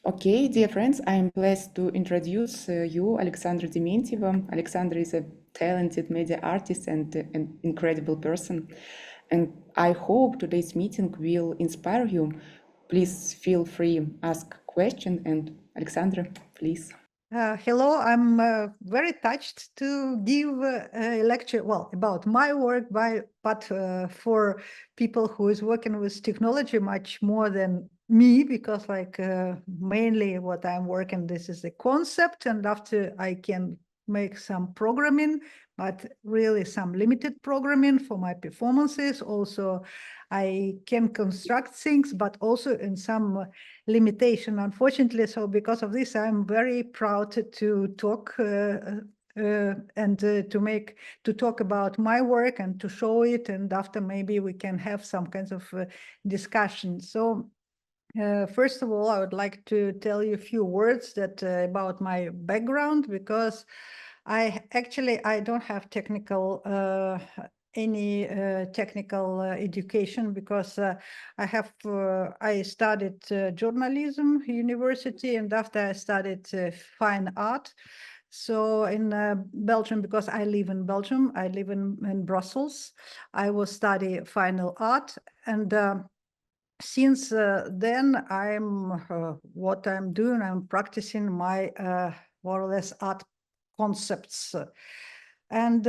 Okay, dear friends, I am pleased to introduce you, Alexandra Dementieva. Alexandra is a talented media artist and an incredible person. And I hope today's meeting will inspire you. Please feel free ask question. And Alexandra, please. Hello, I'm very touched to give a lecture, well, about my work, but for people who is working with technology much more than me, because mainly what I'm working, this is the concept, and after I can make some programming, but really some limited programming for my performances. Also, I can construct things, but also in some limitation, unfortunately. So because of this, I'm very proud to talk and to talk about my work and to show it. And after maybe we can have some kinds of discussion. So first of all, I would like to tell you a few words that about my background, because I don't have any technical education, because I studied journalism university, and after I studied fine art. So in Belgium, because I live in Belgium, I live in Brussels, I will study fine art. And since then, what I'm doing, I'm practicing my more or less art concepts. And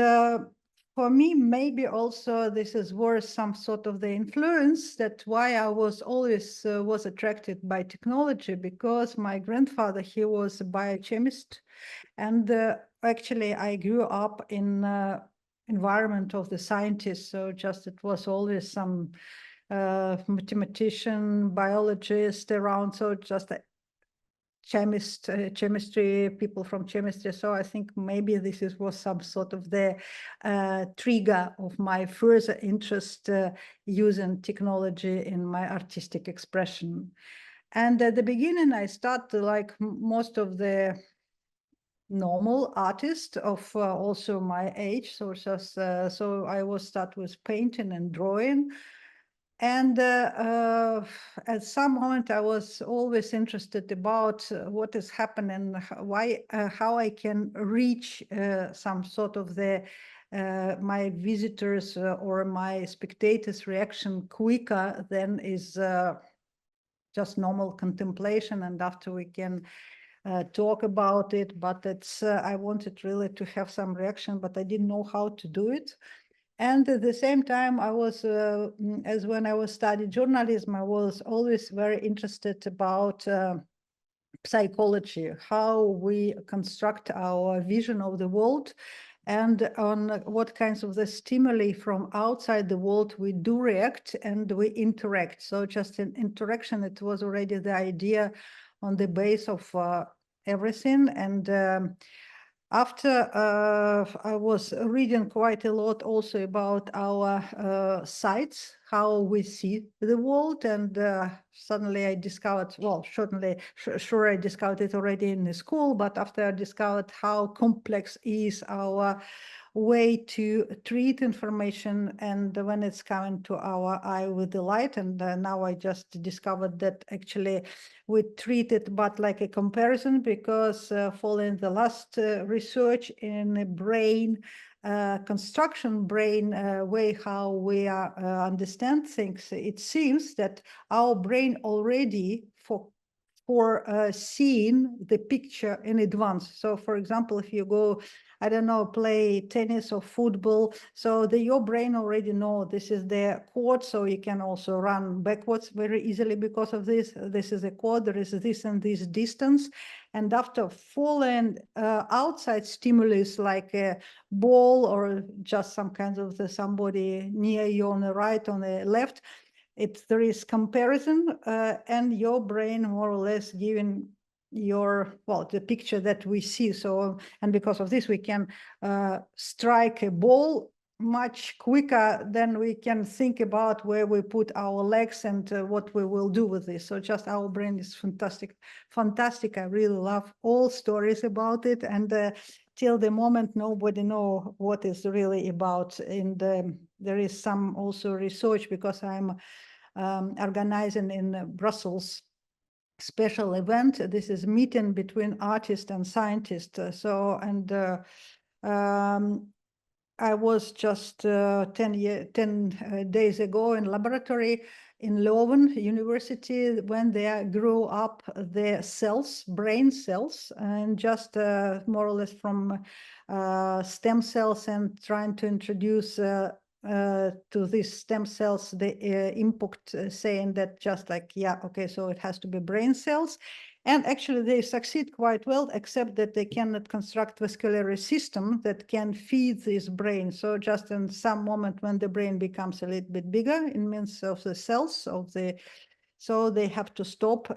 for me, maybe also this is worth some sort of the influence, that why I was always was attracted by technology, because my grandfather, he was a biochemist, and actually I grew up in environment of the scientists. So just it was always some mathematician, biologist around. So just chemistry, people from chemistry. So I think maybe was some sort of the trigger of my further interest using technology in my artistic expression. And at the beginning, I started like most of the normal artists of also my age. So just so I was start with painting and drawing. And at some moment, I was always interested about what is happening, how I can reach some sort of my visitors or my spectators' reaction quicker than is just normal contemplation. And after we can talk about it, but I wanted really to have some reaction, but I didn't know how to do it. And at the same time, I was, as when I was studying journalism, I was always very interested about psychology, how we construct our vision of the world, and on what kinds of the stimuli from outside the world we do react and we interact. So just in interaction, it was already the idea on the base of everything. And after I was reading quite a lot also about our sites, how we see the world, and suddenly I discovered, well, sure I discovered it already in the school, but after I discovered how complex is our way to treat information, and when it's coming to our eye with the light. And now I just discovered that actually we treat it but like a comparison, because following the last research in the brain construction, brain way how we understand things, it seems that our brain already for seeing the picture in advance. So for example, if you go, I don't know, play tennis or football, so your brain already know this is the court, so you can also run backwards very easily because of this. This is a court, there is this and this distance. And after following outside stimulus like a ball or just some kinds of somebody near you on the right, on the left, there is comparison and your brain more or less giving the picture that we see. So, and because of this, we can strike a ball much quicker than we can think about where we put our legs and what we will do with this. So just our brain is fantastic. I really love all stories about it. And till the moment, nobody know what is really about. And there is some also research, because I'm organizing in Brussels special event. This is meeting between artist and scientist. I was just 10 days ago in laboratory in Leuven University when they grew up their cells, brain cells, and just more or less from stem cells, and trying to introduce to these stem cells the input, saying that just like, yeah, okay, so it has to be brain cells. And actually they succeed quite well, except that they cannot construct vascular system that can feed this brain. So just in some moment when the brain becomes a little bit bigger in means of the cells of the, so they have to stop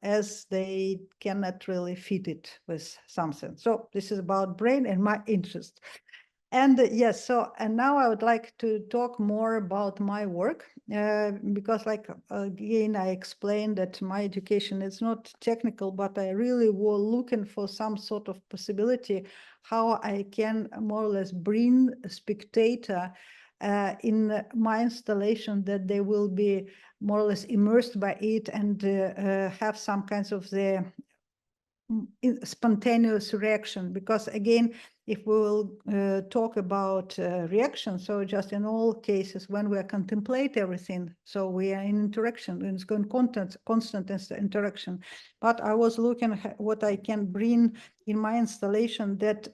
as they cannot really feed it with something. So this is about brain and my interest. And yes, so, and now I would like to talk more about my work, because like, again, I explained that my education is not technical, but I really was looking for some sort of possibility how I can more or less bring a spectator in my installation, that they will be more or less immersed by it, and have some kinds of the spontaneous reaction. Because again, if we will talk about reaction, so just in all cases when we contemplate everything, so we are in interaction, and it's going constant interaction. But I was looking at what I can bring in my installation that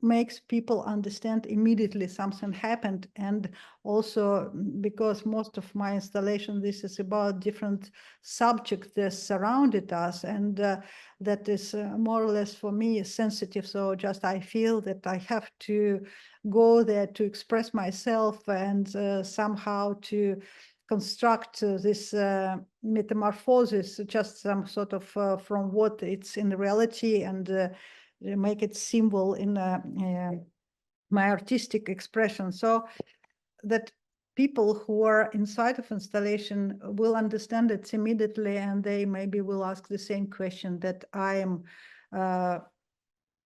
makes people understand immediately something happened. And also because most of my installation, this is about different subjects that surrounded us, and that is more or less for me sensitive. So just I feel that I have to go there to express myself, and somehow to construct this metamorphosis, just some sort of from what it's in reality, and make it symbol in my artistic expression, so that people who are inside of installation will understand it immediately, and they maybe will ask the same question that I am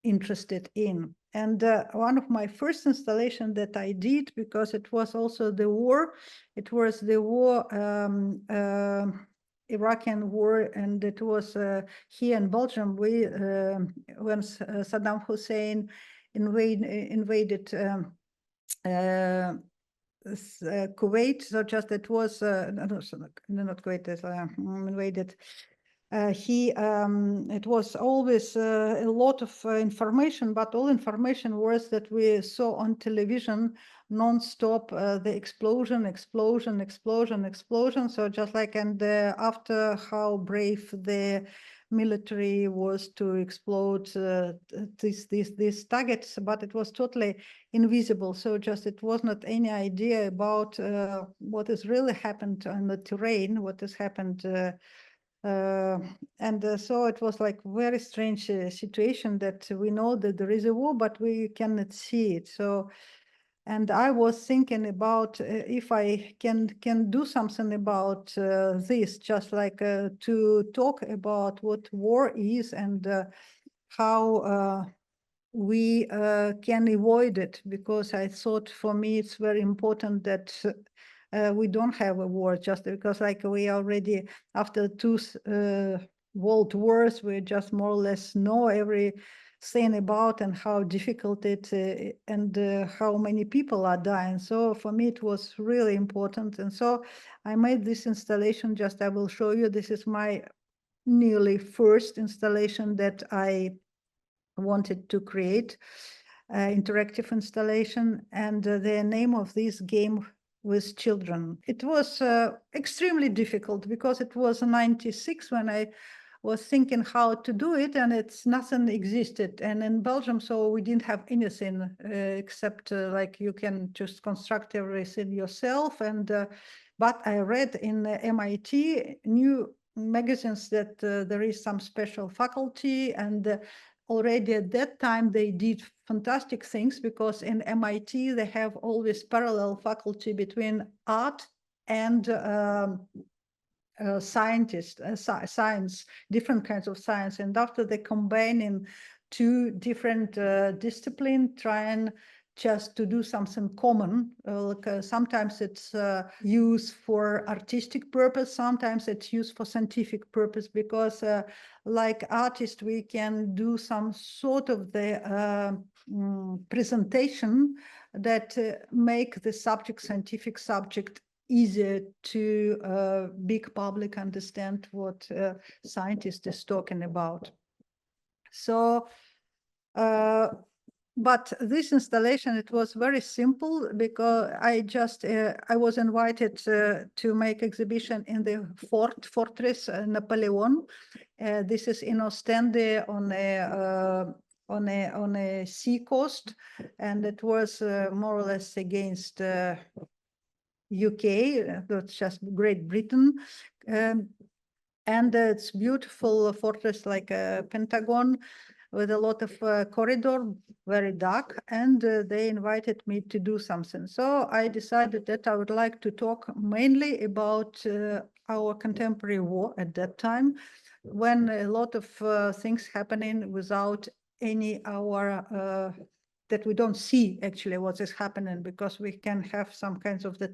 interested in. And one of my first installation that I did, because it was also the war, it was the war, Iraqi war, and it was here in Belgium. We when Saddam Hussein invaded Kuwait, so just it was not Kuwait, invaded. It was always a lot of information, but all information was that we saw on television non-stop, the explosion. So just like, and after how brave the military was to explode these targets, but it was totally invisible. So just it was not any idea about what has really happened on the terrain, what has happened. So it was like very strange situation that we know that there is a war, but we cannot see it. So, and I was thinking about if I can do something about this, just like to talk about what war is, and how we can avoid it, because I thought for me it's very important that we don't have a war, just because like we already, after two world wars, we just more or less know everything about and how difficult it and how many people are dying. So for me it was really important, and so I made this installation. Just I will show you, this is my nearly first installation that I wanted to create, interactive installation, and the name of this game with children. It was extremely difficult, because it was 96 when I was thinking how to do it, and it's nothing existed. And in Belgium, so we didn't have anything except like you can just construct everything yourself. And but I read in MIT new magazines that there is some special faculty, and already at that time they did fantastic things, because in MIT they have always parallel faculty between art and science, different kinds of science. And after they combine in two different disciplines, trying just to do something common. Sometimes it's used for artistic purpose, sometimes it's used for scientific purpose, because like artists, we can do some sort of the presentation that make the subject, scientific subject, easier to big public understand what scientist is talking about. So but this installation, it was very simple, because I was invited to make exhibition in the fortress Napoleon. This is in Ostende on a sea coast, and it was more or less against UK, that's just Great Britain. And it's beautiful fortress, like a Pentagon, with a lot of corridor, very dark, and they invited me to do something. So I decided that I would like to talk mainly about our contemporary war at that time, when a lot of things happening without any that we don't see actually what is happening, because we can have some kinds of the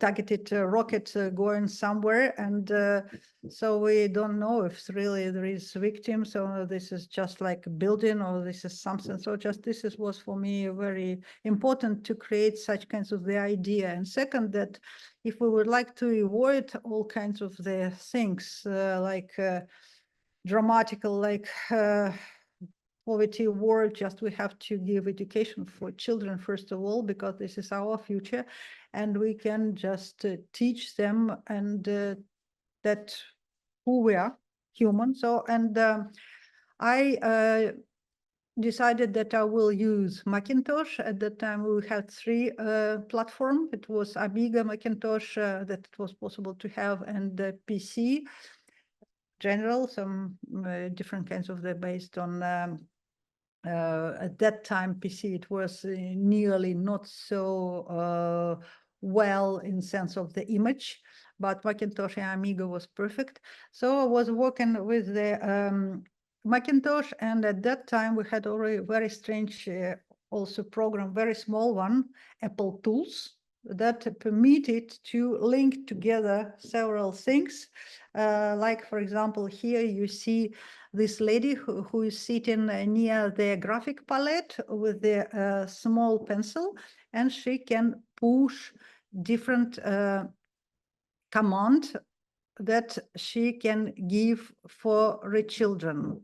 targeted rocket going somewhere, and so we don't know if really there is victims, or this is just like a building, or this is something. So just was for me very important to create such kinds of the idea. And second, that if we would like to avoid all kinds of the things like dramatical, like poverty, war, just we have to give education for children first of all, because this is our future, and we can just teach them and that who we are, human. So, and I decided that I will use Macintosh. At that time, we had 3 platforms. It was Amiga, Macintosh, that it was possible to have, and the PC general, some different kinds of the based on at that time PC, it was nearly not so well in sense of the image, but Macintosh and Amiga was perfect. So I was working with the Macintosh, and at that time we had already very strange also program, very small one, Apple Tools, that permitted to link together several things. Like, for example, here you see this lady who is sitting near the graphic palette with the small pencil, and she can push different command that she can give for the children.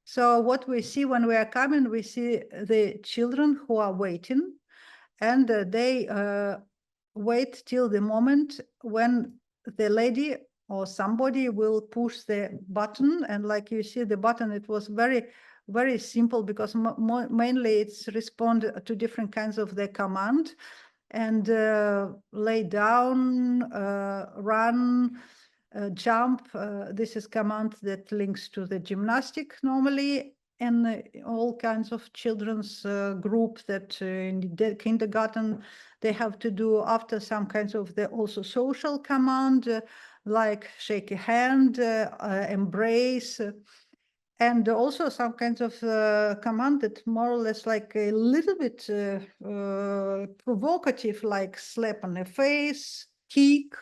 So what we see when we are coming, we see the children who are waiting, and they wait till the moment when the lady or somebody will push the button. And like you see the button, it was very, very simple, because mainly it's respond to different kinds of the command, and lay down, run, jump. This is command that links to the gymnastic normally, and all kinds of children's group that in the kindergarten they have to do after some kinds of the also social command, like shake a hand, embrace, and also some kinds of command that more or less like a little bit provocative, like slap on the face, kick,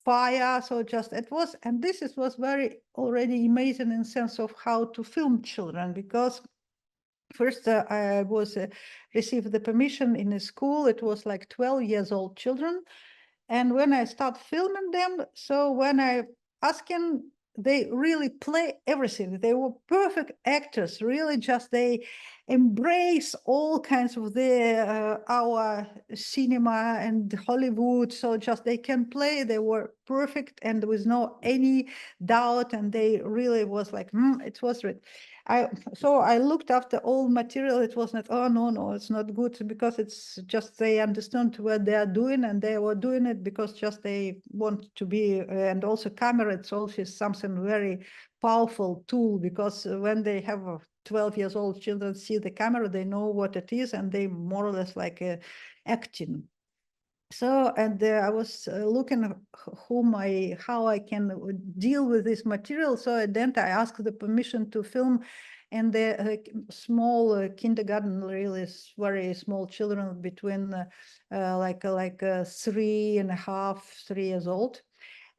fire. So just it was, and this was very already amazing in sense of how to film children, because first I was received the permission in a school. It was like 12 years old children, and when I start filming them, so when I asking, they really play everything. They were perfect actors, really just they embrace all kinds of the our cinema and Hollywood. So just they can play, they were perfect and with no any doubt. And they really was like, it was right. So I looked after all material. It was not, oh, no, it's not good, because it's just they understand what they are doing, and they were doing it because just they want to be, and also camera, it's also something very powerful tool, because when they have 12 years old children see the camera, they know what it is, and they more or less like acting. So, and I was looking at how I can deal with this material. So then I asked the permission to film, and the small kindergarten, really very small children between like 3.5, 3 years old.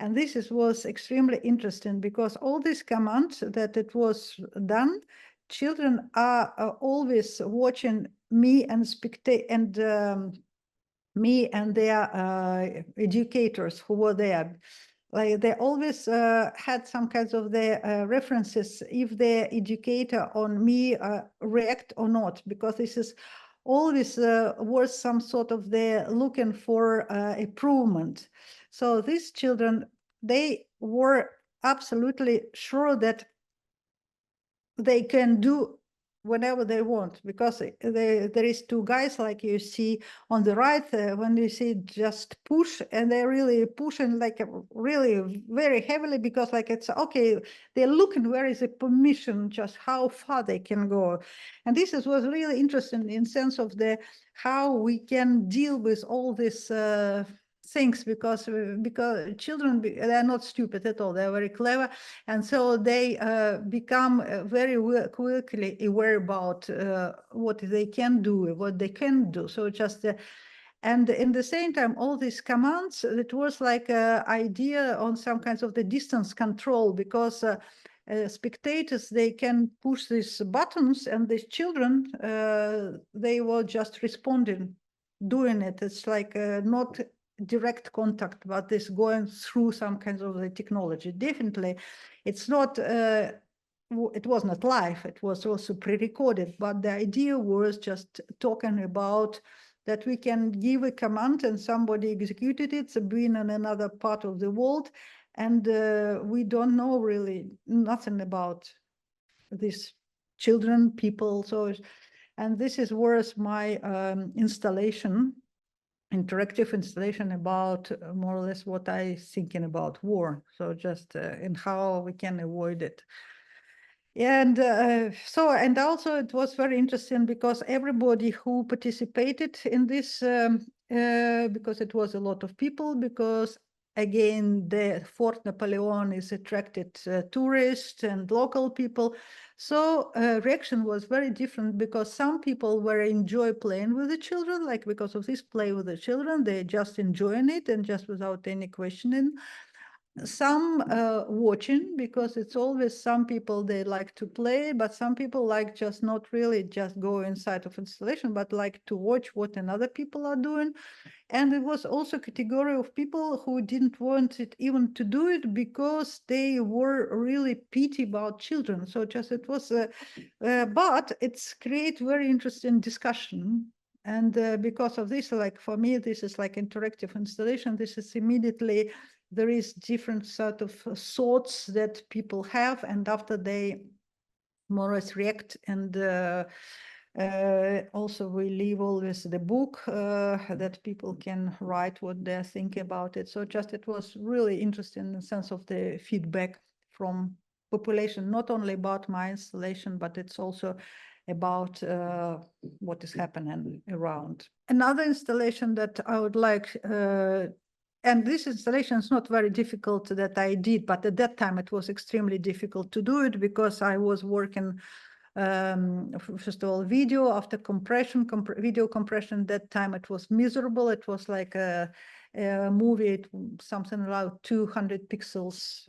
And was extremely interesting because all these commands that it was done, children are always watching me and spectate and me and their educators who were there. Like they always had some kinds of their references if the educator on me react or not, because this is always was some sort of they're looking for improvement. So these children, they were absolutely sure that they can do whatever they want, because there is two guys like you see on the right, when you see just push, and they're really pushing like really very heavily, because like it's okay, they're looking where is the permission, just how far they can go. And was really interesting in sense of the how we can deal with all this things, because children, they're not stupid at all, they're very clever, and so they become very quickly aware about what they can do, what they can do. So just and in the same time, all these commands, it was like an idea on some kinds of the distance control, because spectators, they can push these buttons, and these children, they were just responding, doing it. It's like not direct contact, but this going through some kinds of the technology. Definitely, it's not, it was not live, it was also pre-recorded, but the idea was just talking about that we can give a command and somebody executed it, so being in another part of the world, and we don't know really nothing about these children, people. So, and this was my installation, interactive installation about more or less what I thinking about war. So just and how we can avoid it. And so, and also it was very interesting because everybody who participated in this, because it was a lot of people, because again, the Fort Napoleon is attracted tourists and local people. So reaction was very different, because some people were enjoy playing with the children, like because of this play with the children, they just enjoying it and just without any questioning. Some watching, because it's always some people they like to play, but some people like just not really just go inside of installation, but like to watch what another people are doing. And it was also category of people who didn't want it even to do it, because they were really pity about children. So just it was but it's create very interesting discussion. And because of this, like for me, this is like interactive installation. This is immediately, there is different sort of thoughts that people have, and after they more or less react. And also we leave always the book that people can write what they're thinking about it. So just it was really interesting in the sense of the feedback from population, not only about my installation, but it's also about what is happening around. Another installation that I would like, and this installation is not very difficult that I did, but at that time it was extremely difficult to do it, because I was working, first of all, video, after compression, video compression. That time it was miserable. It was like a movie, something around 200 pixels,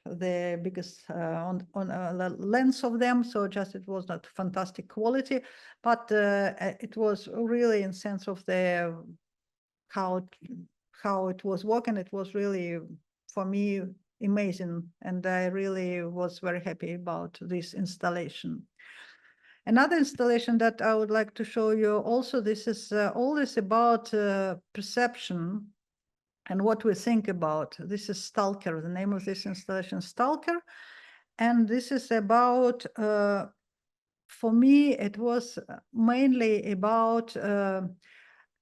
the biggest on the lens of them. So just it was not fantastic quality, but it was really in sense of the how it was working. It was really, for me, amazing, and I really was very happy about this installation. Another installation that I would like to show you also, this is always about perception and what we think about. This is Stalker, the name of this installation, Stalker. And this is about, for me, it was mainly about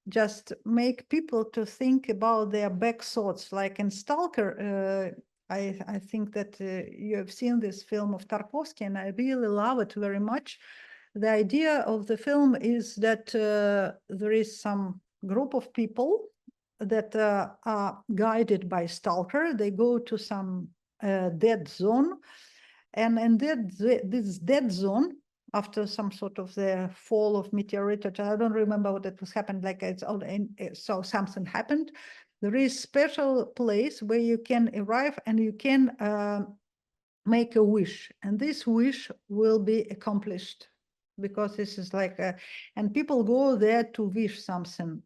just make people to think about their back thoughts. Like in Stalker, I think that you have seen this film of Tarkovsky, and I really love it very much. The idea of the film is that there is some group of people, that are guided by stalker. They go to some dead zone, and in this dead zone, after some sort of the fall of meteorite, I don't remember what it was happened, like it's all in, so something happened. There is special place where you can arrive and you can make a wish, and this wish will be accomplished, because this is like and people go there to wish something.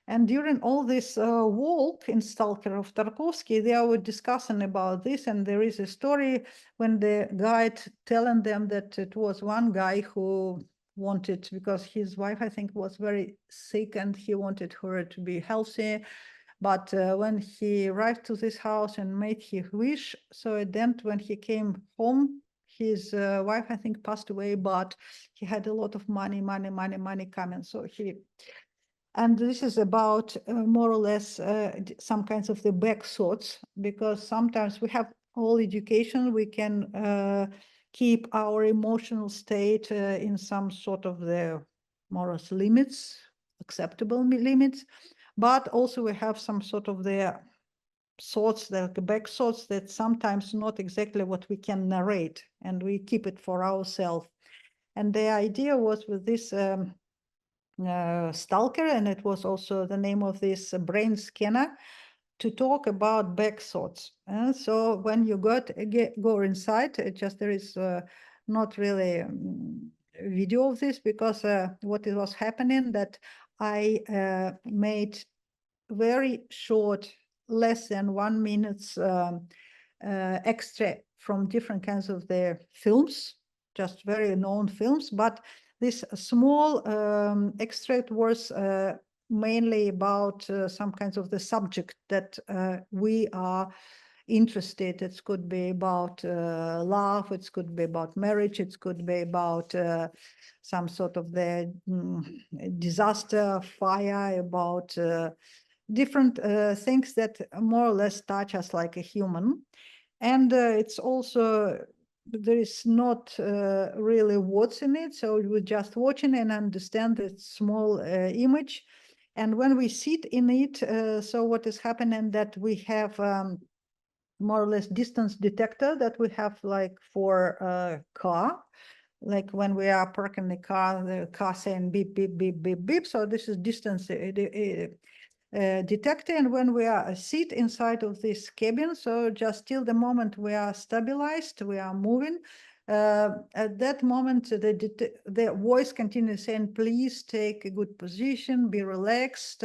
And during all this walk in Stalker of Tarkovsky, they were discussing about this, and there is a story when the guide telling them that it was one guy who wanted, because his wife, I think, was very sick, and he wanted her to be healthy. But when he arrived to this house and made his wish, so at the end, when he came home, his wife, I think, passed away, but he had a lot of money coming. So he, and this is about more or less some kinds of the back thoughts, because sometimes we have all education, we can keep our emotional state in some sort of the more or less limits, acceptable limits. But also we have some sort of the thoughts, the back thoughts, that sometimes not exactly what we can narrate, and we keep it for ourselves. And the idea was with this stalker, and it was also the name of this brain scanner, to talk about back thoughts. And so when you go inside, it just, there is not really video of this, because what it was happening, that I made very short, less than 1 minute extract from different kinds of their films, just very known films. But this small extract was mainly about some kinds of the subject that we are interested. It could be about love, it could be about marriage, it could be about some sort of the disaster, fire, about different things that more or less touch us like a human. And it's also, there is not really what's in it, so we're just watching and understand the small image. And when we sit in it, so what is happening, that we have more or less distance detector that we have like for a car. Like when we are parking the car saying beep, beep, beep, beep, beep. So this is distance detector. And when we are sit inside of this cabin, so just till the moment we are stabilized, we are moving, at that moment the voice continues saying, please take a good position, be relaxed,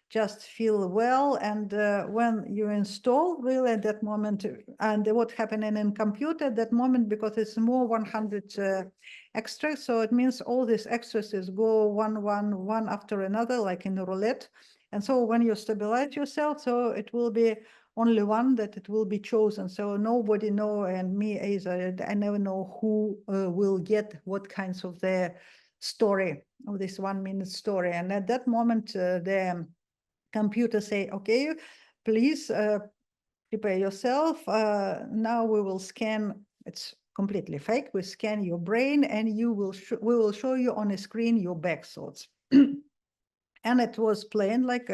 just feel well. And when you install, really at that moment, and what happening in computer at that moment, because it's more 100 extras, so it means all these extras go one after another, like in a roulette. And so when you stabilize yourself, so it will be only one that it will be chosen. So nobody know, and me either, I never know who will get what kinds of the story of this 1 minute story. And at that moment, the computer say, okay, please prepare yourself. Now we will scan, it's completely fake. We scan your brain, and we will show you on a screen your back thoughts. And it was playing like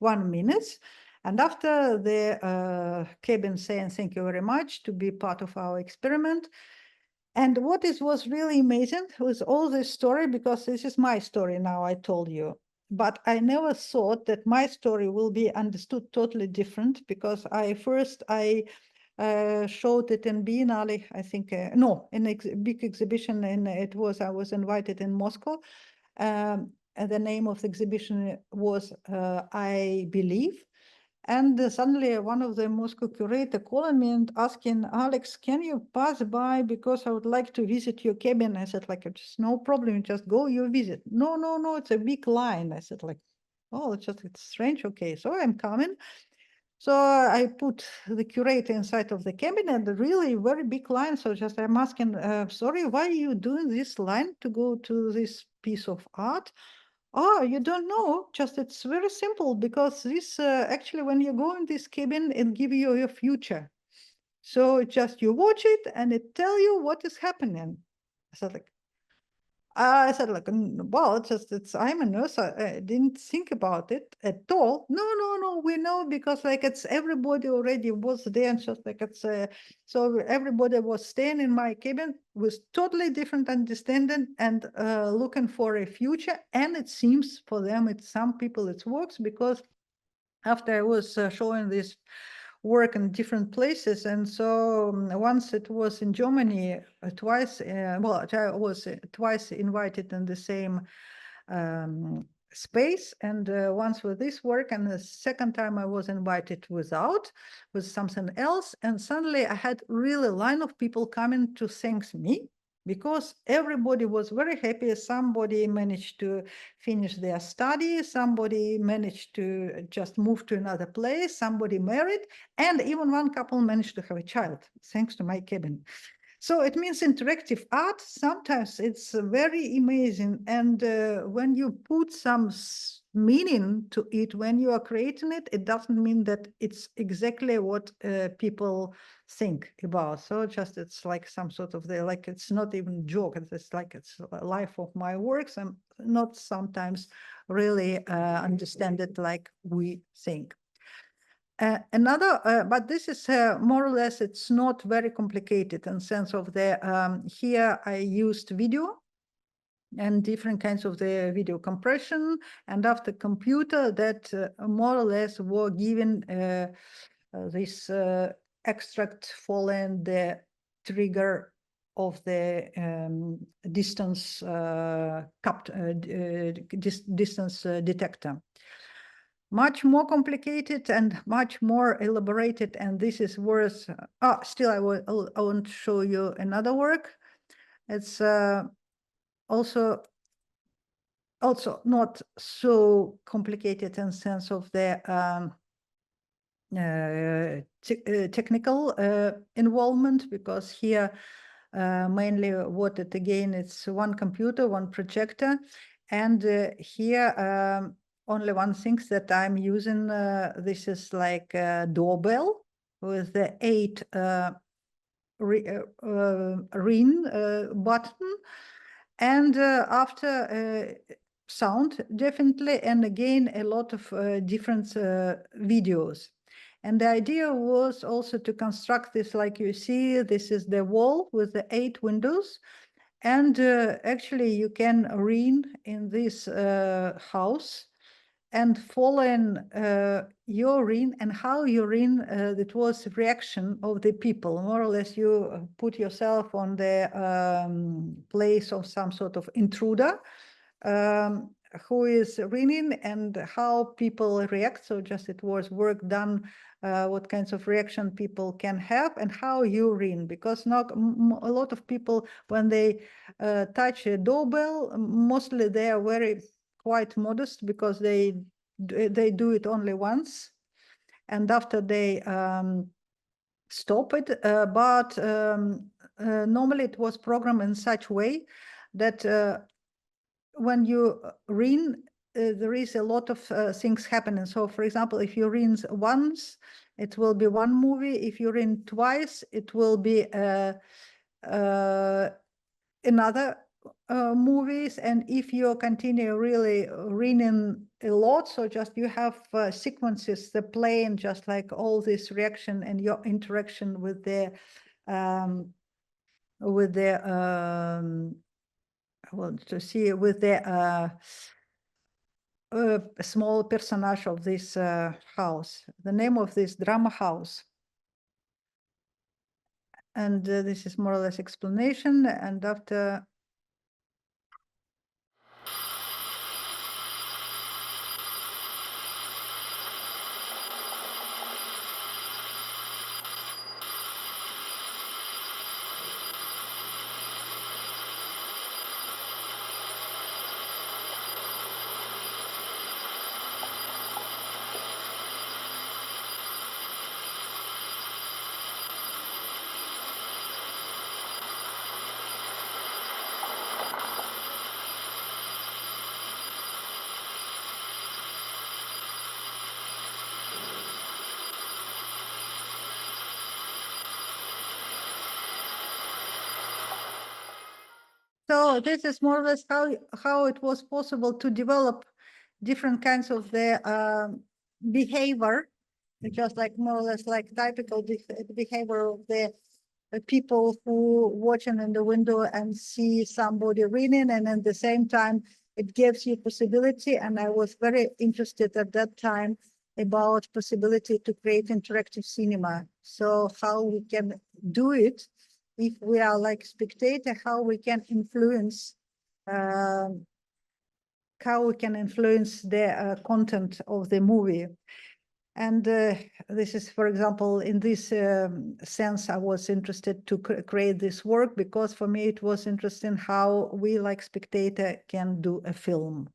1 minute. And after the cabin saying, thank you very much to be part of our experiment. And what was really amazing was all this story, because this is my story now, I told you. But I never thought that my story will be understood totally different, because I showed it in Biennale, I think, no, in a big exhibition, and I was invited in Moscow. And the name of the exhibition was I Believe. And suddenly one of the Moscow curator calling me and asking, Alex, can you pass by, because I would like to visit your cabin. I said, like, just no problem, just go, you visit. No, it's a big line. I said, like, oh, it's strange. Okay, so I'm coming. So I put the curator inside of the cabin, and really very big line. So just I'm asking, sorry, why are you doing this line to go to this piece of art? Oh, you don't know, just it's very simple, because this actually, when you go in this cabin, it give you your future. So just you watch it and it tell you what is happening. So like, I said like, well, I'm a nurse. I didn't think about it at all. No, we know because like it's everybody already was there and just like so everybody was staying in my cabin with totally different understanding and looking for a future. And it seems for them, some people it works because after I was showing this work in different places. And so once it was in Germany, twice, well, I was twice invited in the same space. And once with this work, and the second time I was invited with something else. And suddenly I had really a line of people coming to thank me because everybody was very happy. Somebody managed to finish their study, somebody managed to just move to another place, somebody married, and even one couple managed to have a child, thanks to my cabin. So it means interactive art. Sometimes it's very amazing. And when you put some meaning to it, when you are creating it, it doesn't mean that it's exactly what people think about. So just it's like some sort of like it's not even joke. It's like it's a life of my works and not sometimes really understand it like we think. But this is more or less, it's not very complicated in sense of here I used video and different kinds of the video compression, and after computer that more or less were given this extract following the trigger of the distance distance detector. Much more complicated and much more elaborated, and this is worth. Still, I want to show you another work. It's also not so complicated in sense of the technical involvement, because here mainly what it again, it's one computer, one projector, and here only one thing that I'm using, this is like a doorbell with the 8 ring button, and after sound definitely, and again a lot of different videos. And the idea was also to construct this, like you see, this is the wall with the 8 windows. And actually you can read in this house and following your read and how you read, that was reaction of the people. More or less you put yourself on the place of some sort of intruder who is reading and how people react. So just it was work done, what kinds of reaction people can have and how you read, because not a lot of people, when they touch a doorbell, mostly they are very quite modest because they do it only once, and after they stop it. But normally it was programmed in such way that when you ring, there is a lot of things happening. So, for example, if you ring once, it will be one movie. If you ring twice, it will be another movies. And if you continue really ringing a lot, so just you have sequences, the playing, just like all this reaction and your interaction with the I want to see with the small personage of this house. The name of this drama house. And this is more or less explanation. And after So this is more or less how it was possible to develop different kinds of the behavior, just like more or less like typical behavior of the people who watching in the window and see somebody reading, and at the same time it gives you possibility. And I was very interested at that time about possibility to create interactive cinema. So how we can do it if we are like spectator, how we can influence the content of the movie. And this is, for example, in this sense, I was interested to create this work because for me it was interesting how we like spectator can do a film.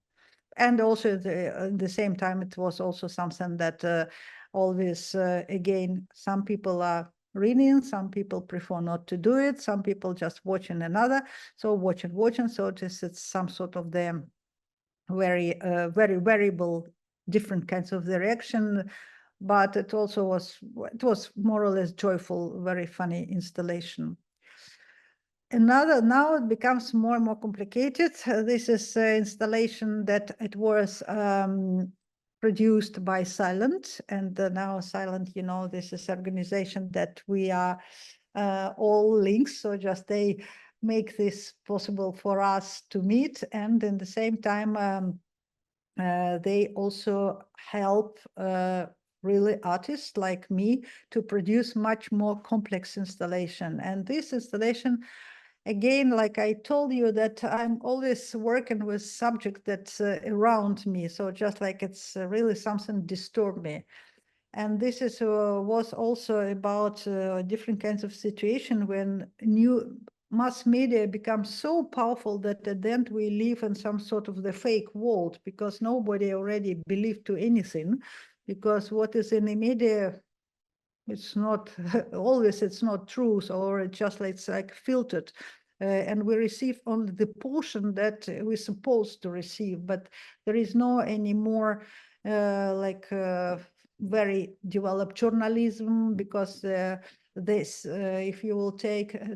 And also at the same time, it was also something that always, again, some people are reading, some people prefer not to do it, some people just watching another. So watching. So it's some sort of the very variable, different kinds of the reaction. But it also was more or less joyful, very funny installation. Now it becomes more and more complicated. This is an installation that it was produced by CYLAND, and now CYLAND, you know, this is organization that we are all links. So just they make this possible for us to meet, and in the same time they also help really artists like me to produce much more complex installation. And this installation, again, like I told you, that I'm always working with subject that's around me. So just like it's really something disturb me. And this is was also about different kinds of situation when new mass media becomes so powerful that at the end we live in some sort of the fake world, because nobody already believed to anything, because what is in the media, it's not always, it's not truth, or it's just like, it's like filtered. And we receive only the portion that we're supposed to receive, but there is no anymore very developed journalism, because if you will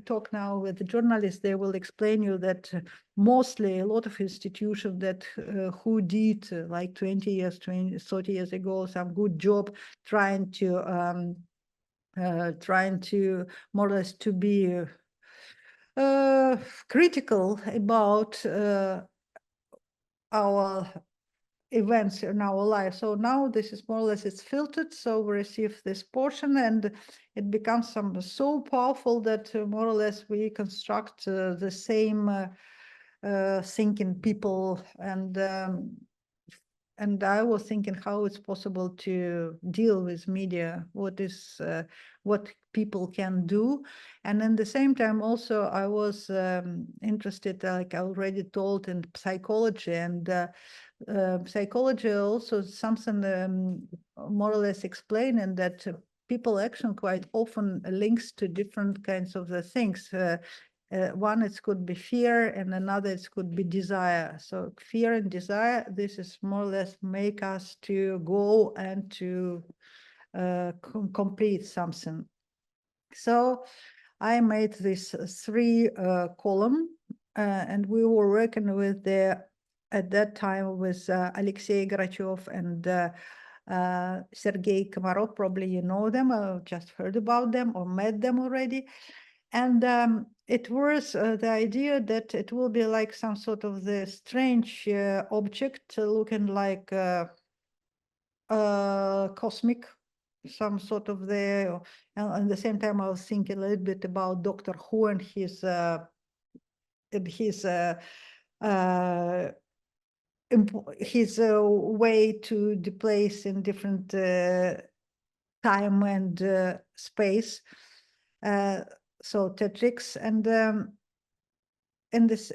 talk now with the journalists, they will explain you that mostly a lot of institutions that who did like 20 years, 30 years ago, some good job trying to more or less to be critical about our events in our life. So now this is more or less, it's filtered. So we receive this portion and it becomes so powerful that more or less we construct the same thinking people. And I was thinking how it's possible to deal with media, what people can do. And at the same time, also, I was interested, like I already told, in psychology. And psychology also something more or less explaining that people action quite often links to different kinds of the things. One, it could be fear, and another, it could be desire. So fear and desire, this is more or less make us to go and to complete something. So I made this three column, and we were working with at that time with Alexei Grachev and Sergei Komarov. Probably you know them, or just heard about them or met them already. And it was the idea that it will be like some sort of the strange object looking like cosmic, some sort of the, and at the same time I was thinking a little bit about Doctor Who and his way to displace in different time and space. So Tetrix, and this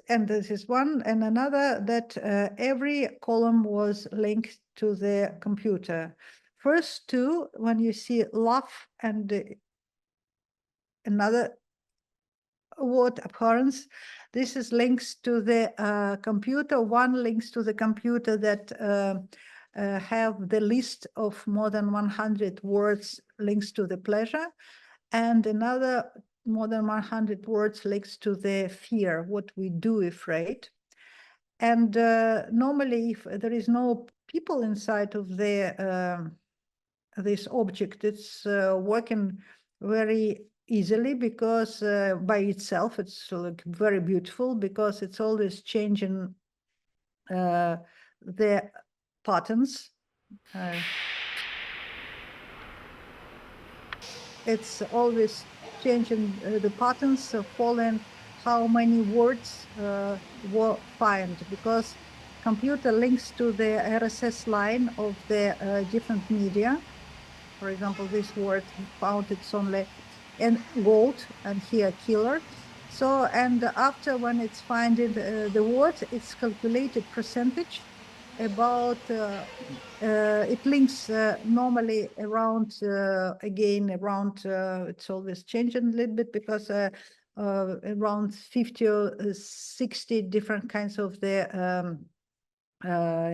is one, and another that every column was linked to the computer. First two, when you see laugh and another word occurrence, this is links to the computer. One links to the computer that have the list of more than 100 words, links to the pleasure. And another more than 100 words links to the fear, what we do afraid. And normally, if there is no people inside of the this object, it's working very easily because by itself it's like very beautiful because it's always changing the patterns. It's always changing the patterns, following how many words were found, because computer links to the RSS line of the different media. For example, this word found it's only in gold and here killer. So, and after when it's finding the word, it's calculated percentage about it links normally around again around it's always changing a little bit because around 50 or 60 different kinds of the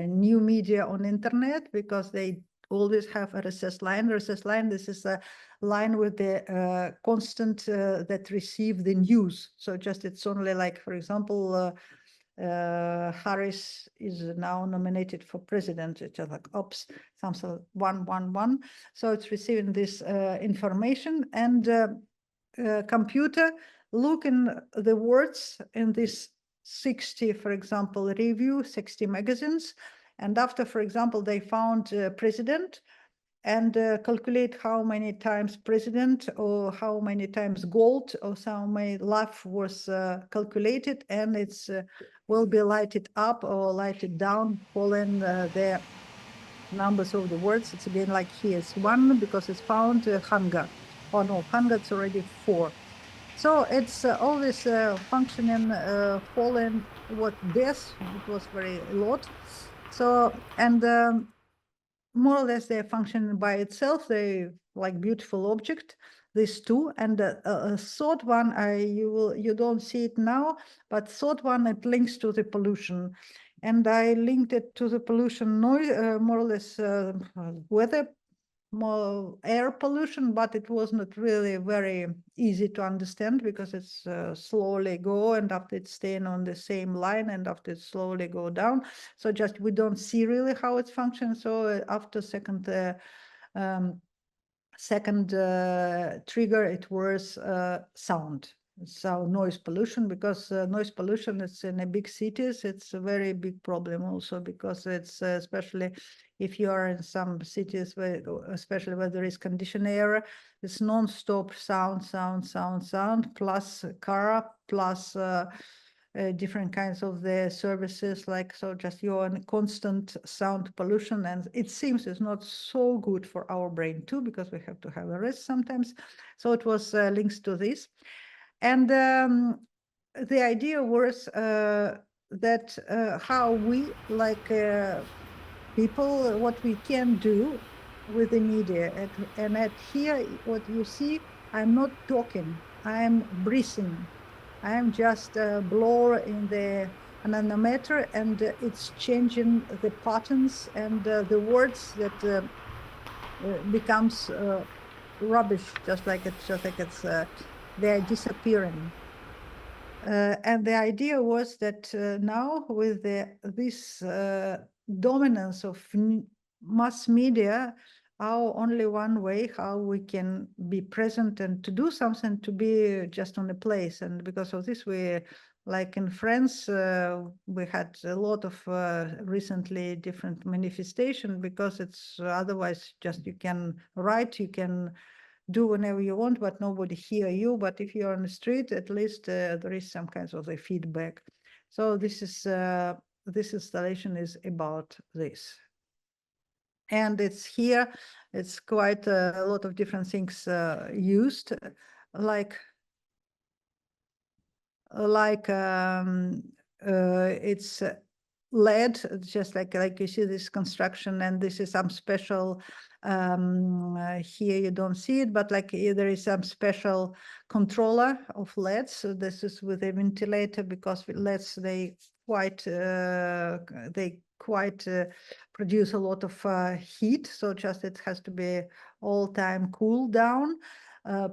new media on internet, because they always have RSS line. RSS line, this is a line with the constant that receive the news. So just it's only like, for example, Harris is now nominated for president. It's just like ops, something 111. So it's receiving this information, and computer looking the words in this 60, for example, review, 60 magazines. And after, for example, they found president, and calculate how many times president or how many times gold or how many life was calculated, and it's will be lighted up or lighted down following the numbers of the words. It's again like here's one because it's found hunger. Oh no, hunger it's already 4. So it's always functioning following what death, it was very a lot. So, and more or less they're functioning by itself. They like beautiful object, these two. And a third one, you don't see it now, but third one, it links to the pollution. And I linked it to the pollution noise, more or less weather, more air pollution, but it was not really very easy to understand because it's slowly go, and after it's staying on the same line, and after it slowly go down. So just we don't see really how it functions. So after second trigger, it was sound. So noise pollution, because noise pollution is in a big cities, it's a very big problem also, because it's especially if you are in some cities where, especially where there is conditioned air, it's non-stop sound, plus car, plus different kinds of the services, like, so just you're in constant sound pollution, and it seems it's not so good for our brain too, because we have to have a rest sometimes. So it was links to this. And the idea was that how we, like people, what we can do with the media. And at here, what you see, I'm not talking, I'm breathing. I'm just blow in the anemometer, and it's changing the patterns and the words that becomes rubbish, just like it's they're disappearing. And the idea was that now with this dominance of mass media, our only one way how we can be present and to do something, to be just on a place. And because of this, we, like in France, we had a lot of recently different manifestation, because it's otherwise just you can write, you can do whenever you want, but nobody hear you. But if you're on the street, at least there is some kinds of a feedback. So this is this installation is about this. And it's here, it's quite a lot of different things used, like it's LED, just like you see this construction, and this is some special, here you don't see it, but like there is some special controller of LEDs. So this is with a ventilator, because with LEDs, they quite produce a lot of heat. So just it has to be all time cool down.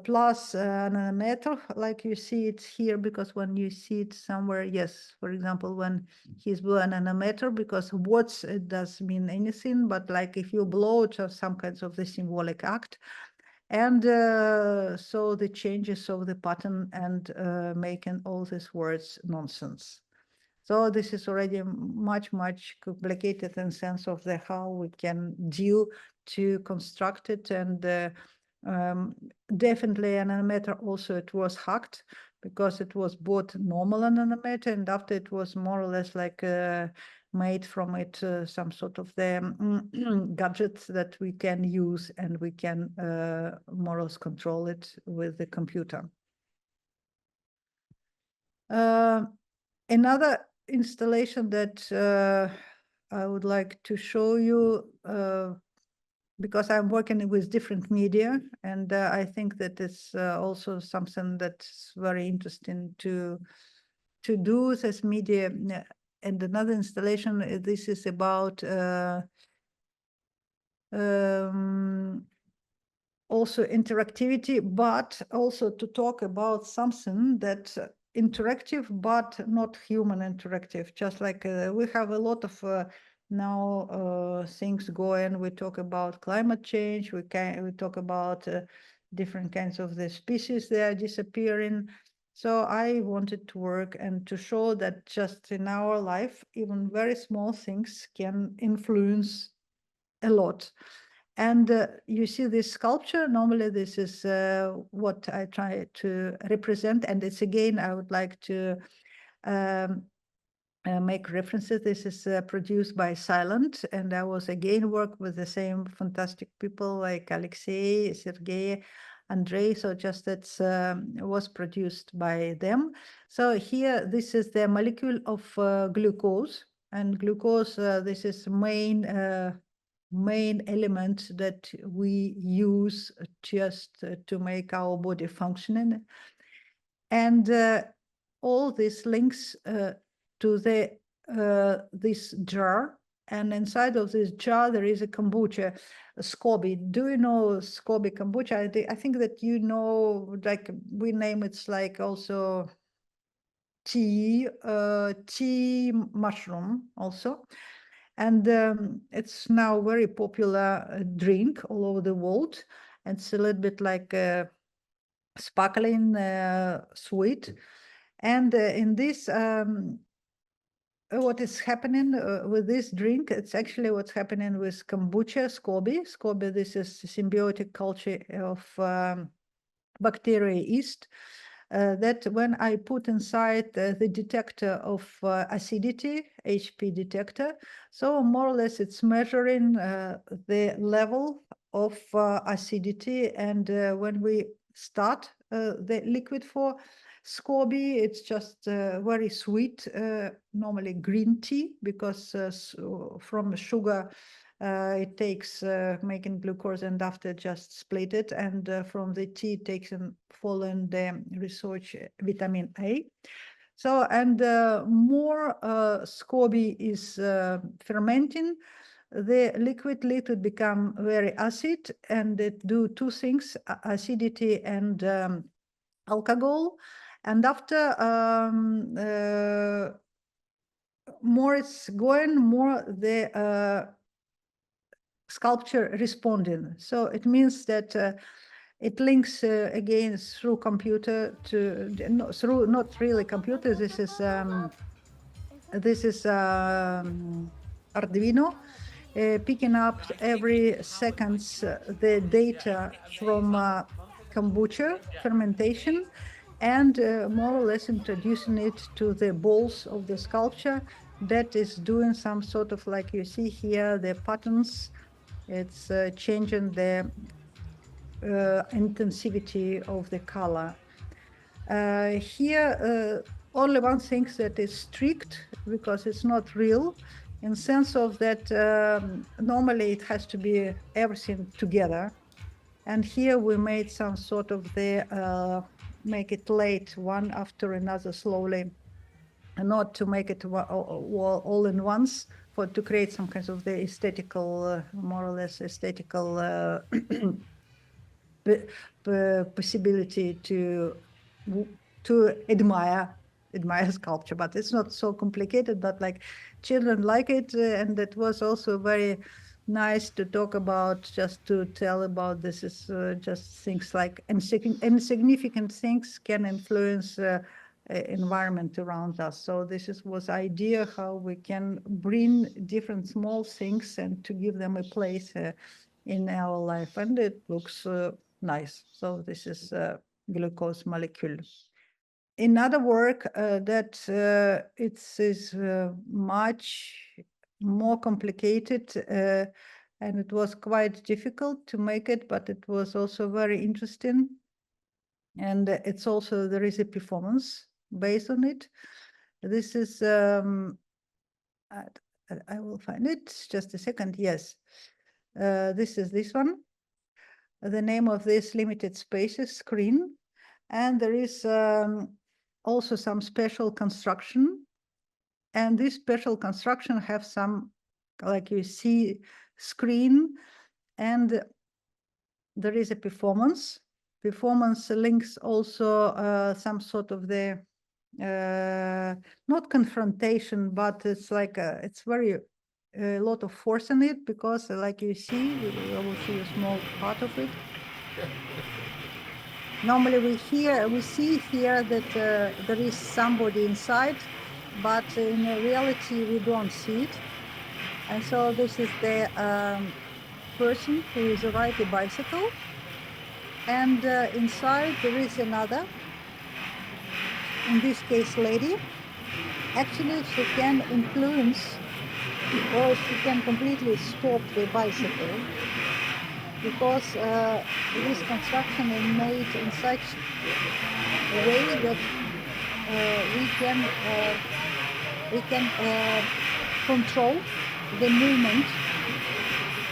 plus an nanometer, like you see it here, because when you see it somewhere, yes, for example, when he's blow a nanometer, because watts, it does mean anything, but like if you blow it, or some kinds of the symbolic act. And so the changes of the pattern and making all these words nonsense. So this is already much, much complicated in sense of the how we can deal to construct it. And definitely an nanometer also it was hacked because it was both normal nanometer, and after it was more or less like made from it some sort of the gadgets that we can use, and we can more or less control it with the computer. Another installation that I would like to show you, because I'm working with different media, and I think that it's also something that's very interesting to do this media. And another installation, this is about also interactivity, but also to talk about something that's interactive, but not human interactive. Just like we have a lot of now things going. We talk about climate change. We talk about different kinds of the species that are disappearing. So I wanted to work and to show that just in our life, even very small things can influence a lot. And you see this sculpture, normally this is what I try to represent. And it's again, I would like to make references. This is produced by CYLAND, and I was again work with the same fantastic people like Alexei, Sergei, Andrei. So just that's was produced by them. So here, this is the molecule of glucose, and glucose, this is main element that we use just to make our body functioning. And all these links to the this jar, and inside of this jar there is a kombucha, a SCOBY. Do you know SCOBY kombucha? I think that you know, like we name it's like also tea mushroom also. And it's now very popular drink all over the world. It's a little bit like sparkling sweet. And in this, what is happening with this drink, it's actually what's happening with kombucha, SCOBY. SCOBY, this is symbiotic culture of bacteria yeast. That when I put inside the detector of acidity, HP detector, so more or less it's measuring the level of acidity. And when we start the liquid for SCOBY, it's just very sweet, normally green tea, because from sugar it takes making glucose, and after just split it, and from the tea it takes and following the research vitamin A. So, and more SCOBY is fermenting, the liquid become very acid, and it do two things, acidity and alcohol. And after more it's going, more the sculpture responding. So it means that it links again through computer to no, through not really computer. This is Arduino, picking up every seconds the data from kombucha fermentation, and more or less introducing it to the balls of the sculpture that is doing some sort of, like you see here, the patterns. It's changing the intensivity of the color. Here, only one thing that is strict, because it's not real, in sense of that normally it has to be everything together. And here we made some sort of the, make it late one after another slowly, and not to make it all in once, for to create some kinds of the aesthetical, more or less aesthetical possibility to admire sculpture, but it's not so complicated, but like children like it, and it was also very nice to talk about, just to tell about this is just things like insignificant things can influence environment around us. So this was idea how we can bring different small things and to give them a place in our life, and it looks nice. So this is glucose molecule. Another work that it is much more complicated, and it was quite difficult to make it, but it was also very interesting. And it's also, there is a performance based on it. This is, I will find it, just a second, yes. This is this one. The name of this limited spaces screen. And there is also some special construction. And this special construction have some, like you see, screen, and there is a performance. Performance links also some sort of the, not confrontation, but it's like, it's very, a lot of force in it, because like you see, I will show you a small part of it. Normally we see here that there is somebody inside, but in reality we don't see it. And so this is the person who is riding a bicycle, and inside there is another, in this case lady. Actually she can influence, or she can completely stop the bicycle, because this construction is made in such a way that we can control the movement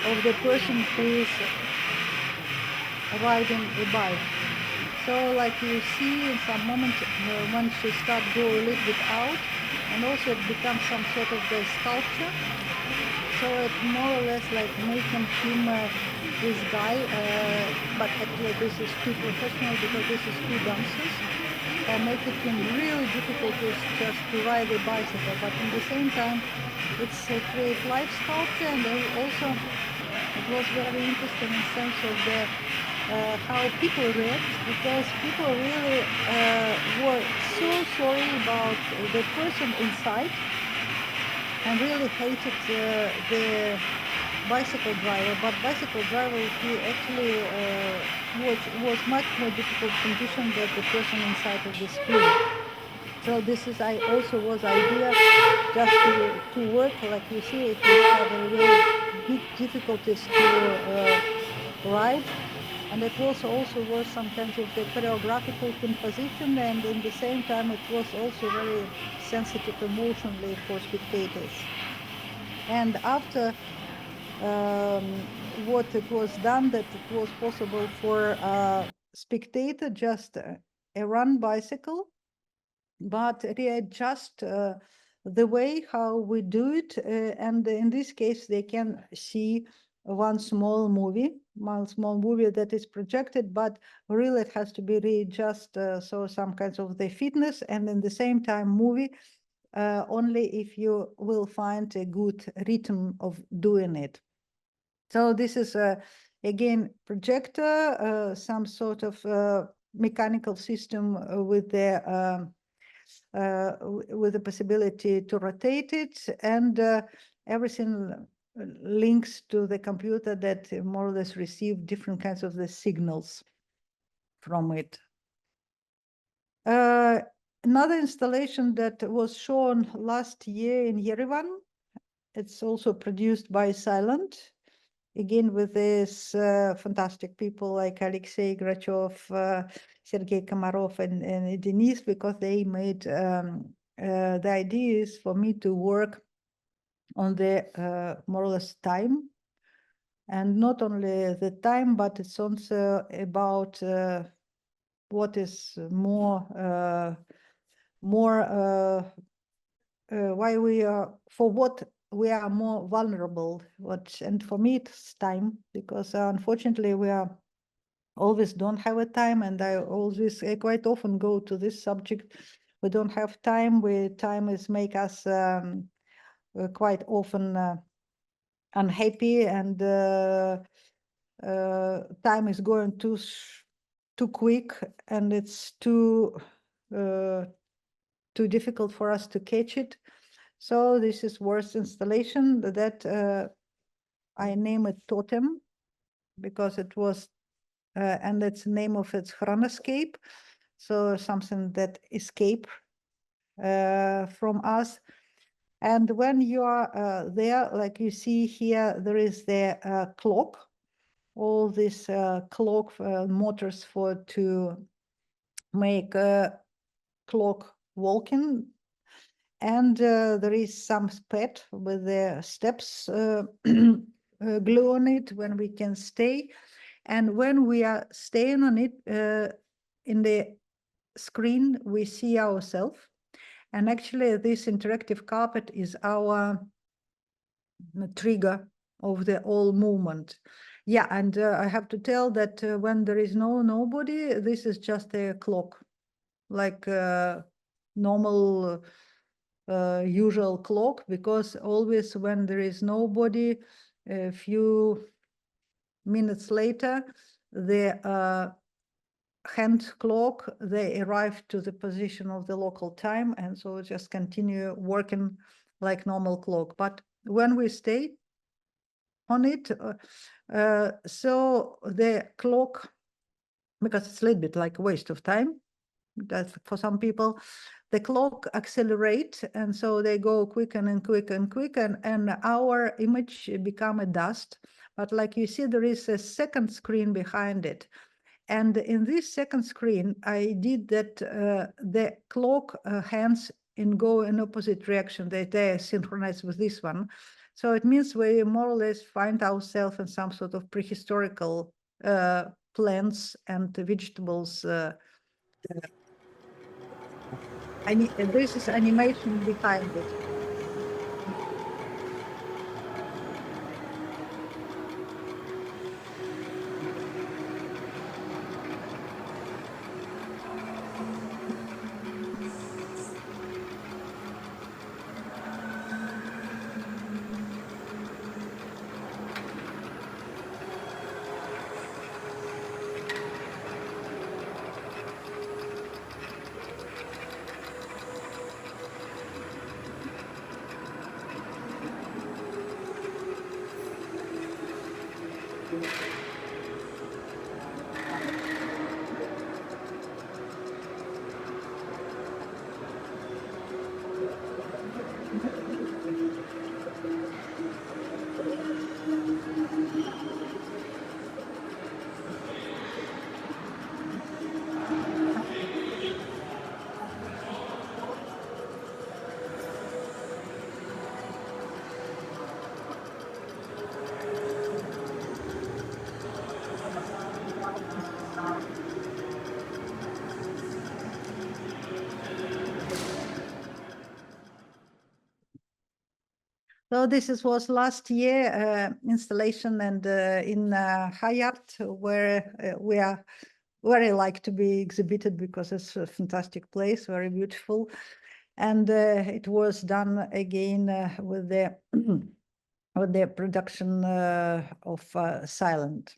of the person who is riding a bike. So like you see in some moment when she starts go a little bit out, and also it becomes some sort of the sculpture. So it more or less like making him this guy, but actually this is too professional, because this is two dancers, make it him really difficult just to ride a bicycle. But at the same time, it's a create life sculpture, and also it was very interesting in sense of the how people react, because people really were so sorry about the person inside, and really hated the bicycle driver. But bicycle driver, he actually was much more difficult condition than the person inside of the screen. So this is, I also was idea just to work, like you see, if you have a really big difficulties to ride. And it was also was some kinds of the choreographical composition, and in the same time it was also very sensitive emotionally for spectators. And after what it was done, that it was possible for a spectator just a run bicycle, but readjust the way how we do it, and in this case they can see one small movie that is projected, but really it has to be readjust, so some kinds of the fitness, and in the same time movie, only if you will find a good rhythm of doing it. So this is again projector, some sort of mechanical system with the possibility to rotate it, and everything links to the computer that more or less receive different kinds of the signals from it. Another installation that was shown last year in Yerevan, it's also produced by CYLAND, again with this fantastic people like Alexei Grachov, Sergei Komarov, and Denise, because they made the idea is for me to work on the more or less time, and not only the time, but it's also about what is more why we are, for what we are more vulnerable. And for me it's time, because unfortunately we are always don't have a time, and I always quite often go to this subject. We don't have time. Time is make us quite often unhappy, and time is going too quick, and it's too difficult for us to catch it. So this is worst installation that I name it Totem, because it was, and it's the name of its chronoscape. So something that escape from us. And when you are there, like you see here, there is the clock, all these clock motors to make clock walking. And there is some pad with the steps glue on it when we can stay. And when we are staying on it, in the screen, we see ourselves. And actually, this interactive carpet is our trigger of the whole movement. Yeah, and I have to tell that when there is nobody, this is just a clock, like normal usual clock, because always when there is nobody, a few minutes later, the hand clock, they arrive to the position of the local time, and so just continue working like normal clock. But when we stay on it, so the clock, because it's a little bit like a waste of time, that's for some people, the clock accelerate, and so they go quick and quick and quick, and our image become a dust. But like you see, there is a second screen behind it. And in this second screen, I did that the clock hands go in opposite direction. They are synchronized with this one. So it means we more or less find ourselves in some sort of prehistorical plants and vegetables. This is animation behind it. So was last year installation, and in Hayat, where we are very like to be exhibited, because it's a fantastic place, very beautiful. And it was done again with the with the production of CYLAND.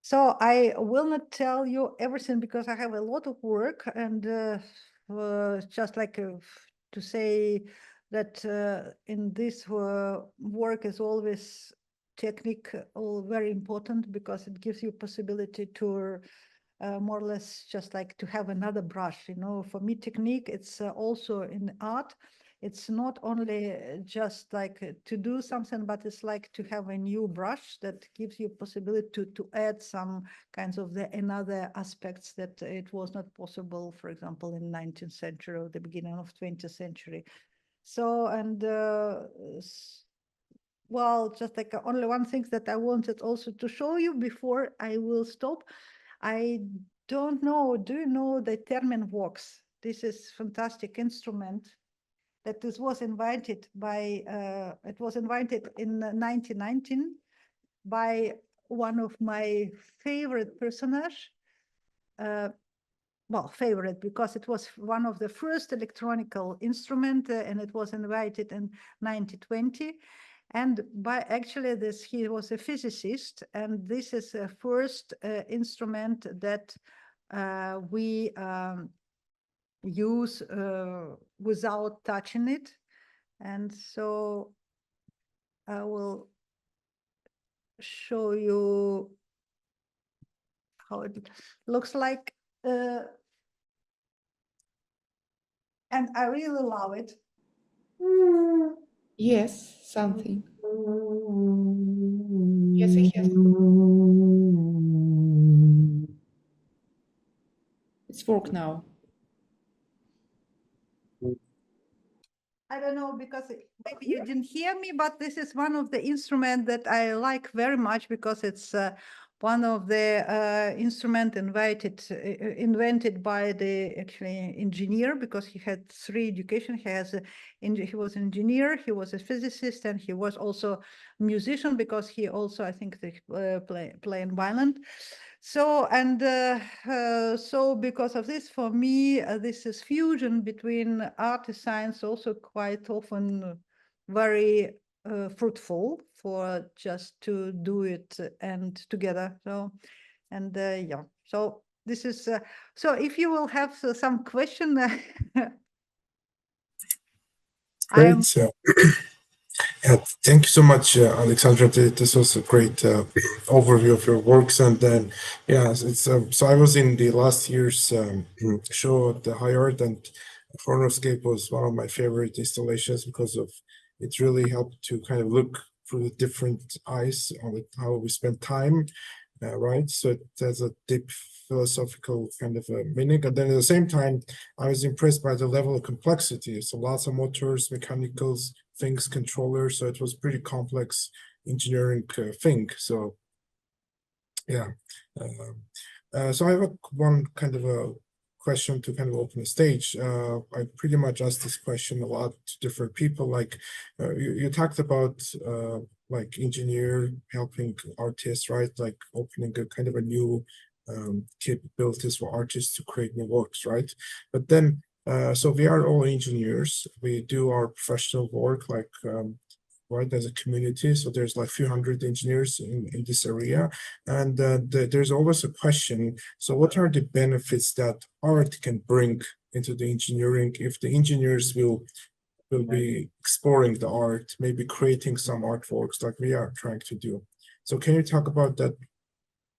So I will not tell you everything, because I have a lot of work, and just like to say that in this work is always technique very important, because it gives you possibility to more or less just like to have another brush. For me, technique, it's also in art. It's not only just like to do something, but it's like to have a new brush that gives you possibility to add some kinds of another aspects that it was not possible, for example, in 19th century or the beginning of 20th century. So, and well, just like only one thing that I wanted also to show you before I will stop. I don't know, do you know the Termin Vox? This is fantastic instrument that this was invented by, it was invented in 1919 by one of my favorite personage. Well, favorite because it was one of the first electronical instrument and it was invented in 1920. And by actually this, he was a physicist, and this is the first instrument that we use without touching it. And so I will show you how it looks like. And I really love it. Yes, something. Yes, I have. It's work now. I don't know because maybe you didn't hear me, but this is one of the instruments that I like very much because it's one of the instrument invented by the actually engineer, because he had 3 education. He was an engineer, he was a physicist, and he was also a musician because he also, I think, playing violin. So, and so because of this, for me, this is fusion between art and science, also quite often very fruitful for just to do it and together. So, and yeah, so this is, so if you will have some question, I am. Great. Thank you so much, Alexandra. This was a great overview of your works. And then, yeah, it's so I was in the last year's show at the High Art, and Chronoscape was one of my favorite installations because of it really helped to kind of look through the different eyes on it, how we spend time, right? So it has a deep philosophical kind of a meaning. And then at the same time, I was impressed by the level of complexity. So lots of motors, mechanicals, things, controllers. So it was pretty complex engineering thing. So yeah. So I have one kind of a question to kind of open the stage. I pretty much asked this question a lot to different people. Like you talked about like engineer helping artists, right? Like opening a kind of a new capabilities for artists to create new works, right? But then, so we are all engineers. We do our professional work, like right, as a community. So there's like a few hundred engineers in this area. And there's always a question. So what are the benefits that art can bring into the engineering if the engineers will be exploring the art, maybe creating some artworks like we are trying to do. So can you talk about that?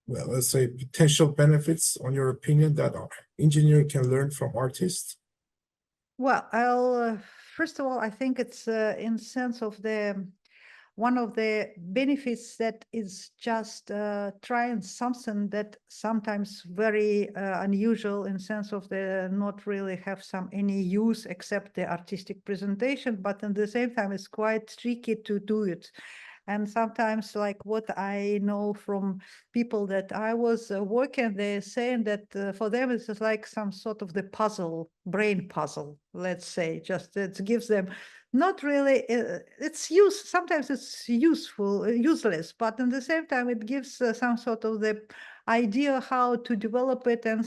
Well, let's say potential benefits, on your opinion, that engineer can learn from artists? Well, I'll first of all, I think it's in sense of the one of the benefits that is just trying something that sometimes very unusual in sense of the not really have some any use except the artistic presentation, but at the same time it's quite tricky to do it. And sometimes, like what I know from people that I was working, they're saying that for them it's just like some sort of the puzzle, brain puzzle, let's say, just it gives them not really, sometimes it's useful, useless, but at the same time it gives some sort of the idea how to develop it, and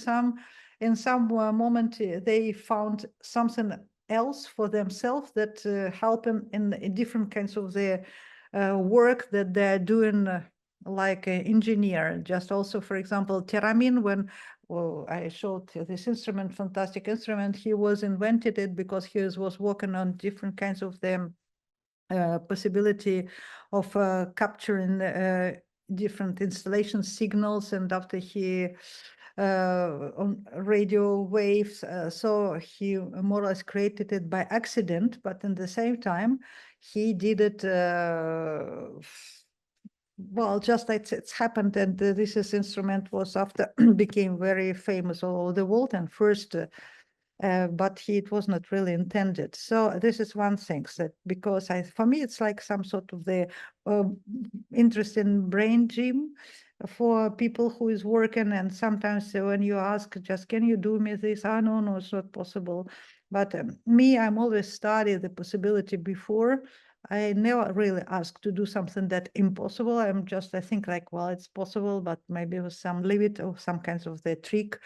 in some moment they found something else for themselves that help them in different kinds of the work that they're doing, like an engineer. Just also, for example, Theremin, when I showed this instrument, fantastic instrument, he was invented it because he was working on different kinds of the possibility of capturing different installation signals, and after he on radio waves, so he more or less created it by accident, but in the same time he did it well, just it's happened, and this instrument was after became very famous all over the world, and first but it was not really intended. So this is one thing that, because for me, it's like some sort of the interest in brain gym for people who is working. And sometimes when you ask, just can you do me this? No, it's not possible. But me, I'm always study the possibility before I never really asked to do something that impossible. I think like, well, it's possible, but maybe with some limit or some kinds of the trick.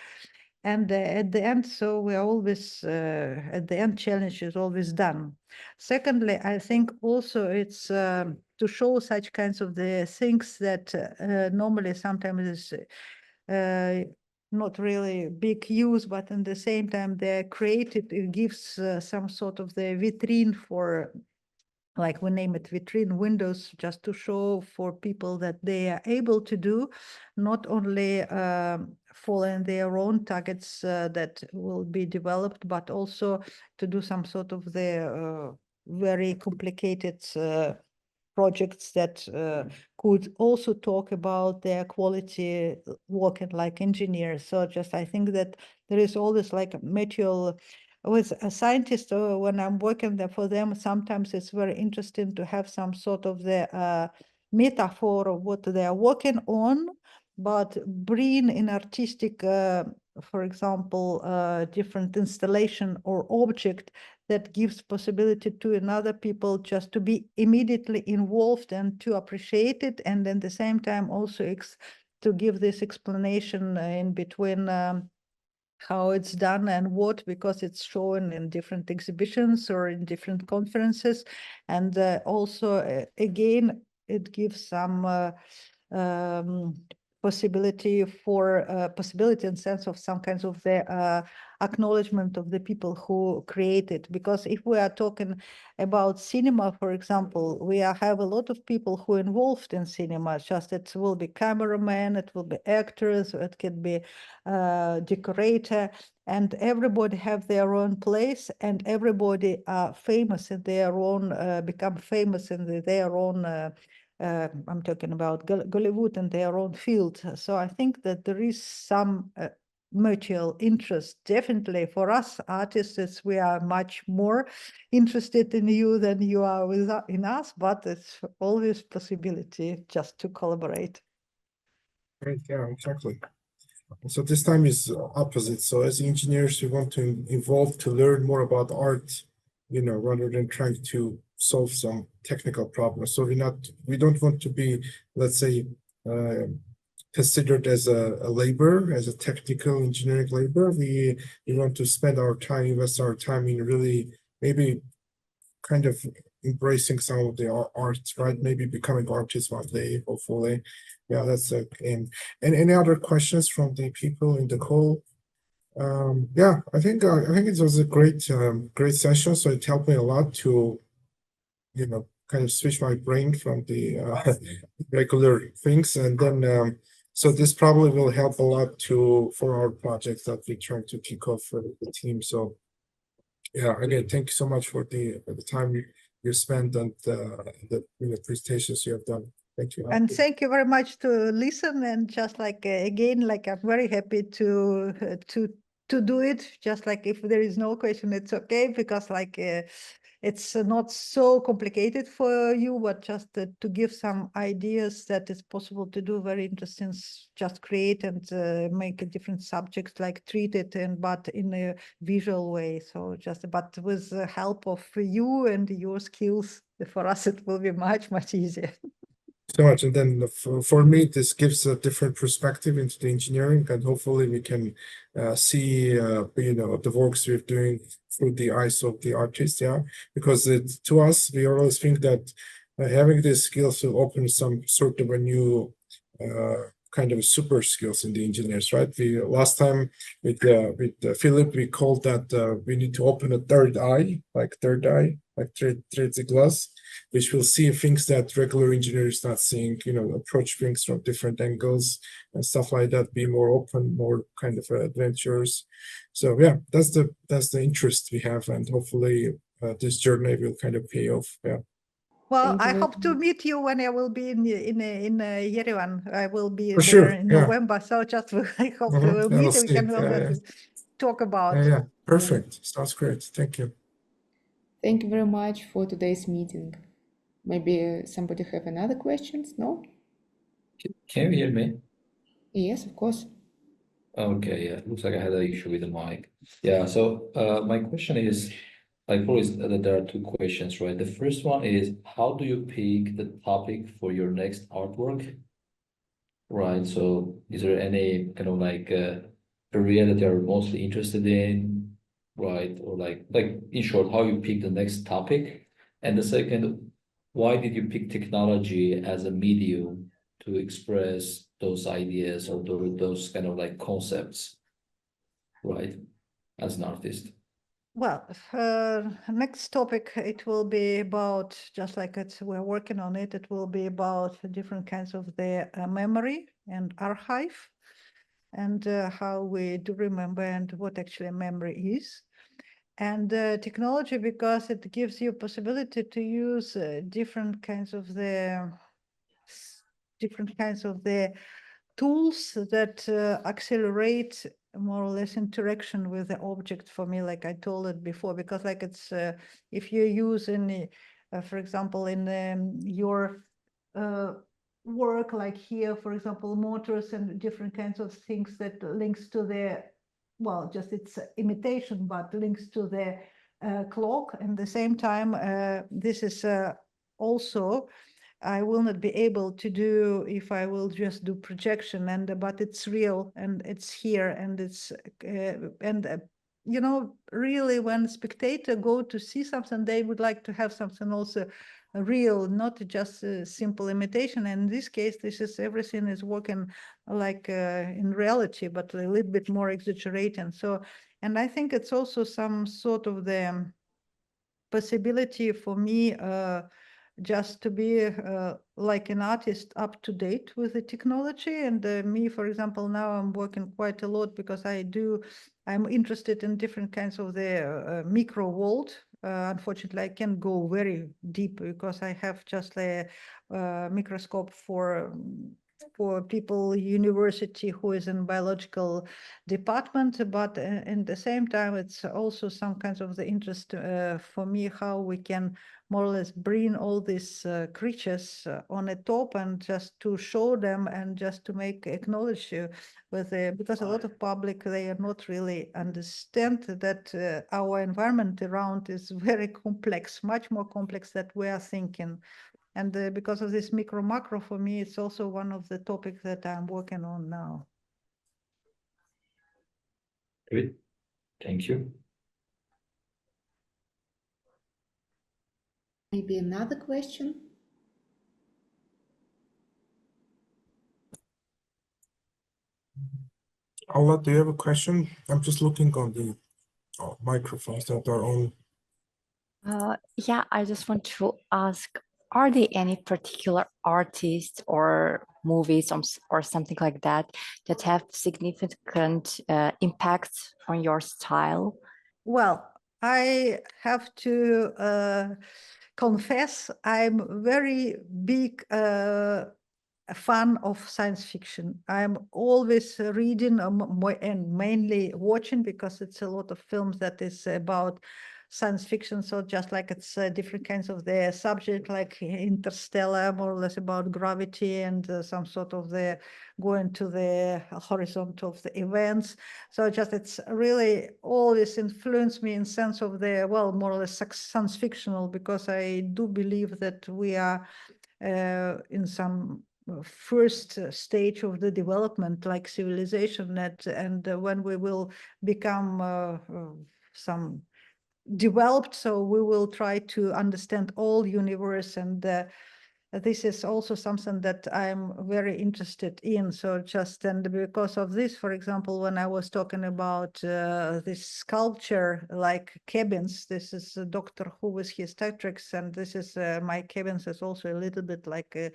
And at the end, so we are always, at the end, challenge is always done. Secondly, I think also it's to show such kinds of the things that normally sometimes is not really big use, but in the same time they're created, it gives some sort of the vitrine for, like we name it vitrine windows, just to show for people that they are able to do, not only following their own targets that will be developed, but also to do some sort of the very complicated projects that could also talk about their quality working like engineers. So just I think that there is always like a mutual with a scientist, when I'm working there for them, sometimes it's very interesting to have some sort of the metaphor of what they are working on, but bring in artistic, for example, different installation or object that gives possibility to another people just to be immediately involved and to appreciate it, and at the same time also to give this explanation in between how it's done and what, because it's shown in different exhibitions or in different conferences. And also, again, it gives some possibility and sense of some kinds of the acknowledgement of the people who create it. Because if we are talking about cinema, for example, have a lot of people who are involved in cinema. Just it will be cameraman, it will be actors, it can be decorator, and everybody have their own place, and everybody are famous in their own, become famous in their own. I'm talking about Gollywood and their own field. So I think that there is some mutual interest. Definitely for us artists, we are much more interested in you than you are in us, but it's always possibility just to collaborate. Right, yeah, exactly. So this time is opposite. So as engineers, we want to evolve to learn more about art, rather than trying to solve some technical problems. So we don't want to be, let's say, considered as a labor, as a technical engineering labor. We want to spend our time, invest our time in really maybe kind of embracing some of the art, right? Maybe becoming artists one day, hopefully. Yeah, that's the aim. And any other questions from the people in the call? Yeah, I think it was a great session. So it helped me a lot to, kind of switch my brain from the regular things, and then so this probably will help a lot for our projects that we're trying to kick off for the team. So yeah, again, thank you so much for the time you spent and the presentations you have done. Thank you. And thank you very much to listen, and just like again, like I'm very happy to do it. Just like if there is no question, it's okay, because like it's not so complicated for you, but just to give some ideas that it's possible to do very interesting, just create and make a different subjects, like treat it, but in a visual way. So but with the help of you and your skills, for us it will be much easier. So much, and then for me, this gives a different perspective into the engineering, and hopefully we can see the works we're doing through the eyes of the artist. Yeah, because to us, we always think that having these skills will open some sort of a new kind of super skills in the engineers, right? We last time with Philip, we called that we need to open a third eye, like threads a glass, which will see things that regular engineers not seeing, approach things from different angles and stuff like that, be more open, more kind of adventurous. So yeah, that's the interest we have, and hopefully this journey will kind of pay off. Yeah. Well, I hope to meet you when I will be in Yerevan. I will be For there sure, in yeah. November. So just I hope we will meet and we can talk about. Yeah, perfect. Sounds great. Thank you. Thank you very much for today's meeting. Maybe somebody have another questions? No? Can you hear me? Yes, of course. Okay, yeah, looks like I had an issue with the mic. Yeah, so my question is, like always, there are two questions, right? The first one is, how do you pick the topic for your next artwork? Right, so is there any kind of like area that you're mostly interested in, right? Or like in short, how you pick the next topic? And the second, why did you pick technology as a medium to express those ideas or those kind of like concepts, right? As an artist. Well, next topic, it will be about, just like we're working on it, it will be about different kinds of the memory and archive, and how we do remember and what actually memory is. And technology, because it gives you possibility to use different kinds of the tools that accelerate more or less interaction with the object for me, like I told it before, because like it's if you use any, for example, in your work, like here, for example, motors and different kinds of things that links to the, well, just it's imitation, but links to the clock. And at the same time, this is also I will not be able to do if I will just do projection, and but it's real and it's here, and it's you know, really when spectator go to see something, they would like to have something also real, not just a simple imitation. And in this case, this is everything is working like in reality, but a little bit more exaggerating. So, and I think it's also some sort of the possibility for me just to be like an artist up to date with the technology. And me, for example, now I'm working quite a lot because I'm interested in different kinds of the micro world. Unfortunately, I can't go very deep because I have just a microscope for people university who is in biological department, but in the same time, it's also some kinds of the interest for me how we can more or less bring all these creatures on a top and just to show them and just to make acknowledge with because a lot of public, they are not really understand that our environment around is very complex, much more complex than we are thinking. And because of this micro macro, for me, it's also one of the topics that I'm working on now. Great, thank you. Maybe another question? Allah, do you have a question? I'm just looking on the microphones that are on. Yeah, I just want to ask, are there any particular artists or movies or something like that that have significant impact on your style? Well, I have to confess, I'm very big fan of science fiction. I'm always reading and mainly watching, because it's a lot of films that is about science fiction. So just like it's different kinds of the subject, like Interstellar, more or less about gravity and some sort of the going to the horizon of the events. So just it's really always influenced me in sense of the, well, more or less science fictional, because I do believe that we are in some first stage of the development, like civilization, and when we will become some developed, so we will try to understand all universe, and this is also something that I'm very interested in. So just, and because of this, for example, when I was talking about this sculpture like cabins, this is Doctor Who with his Tetrix, and this is my cabins is also a little bit like a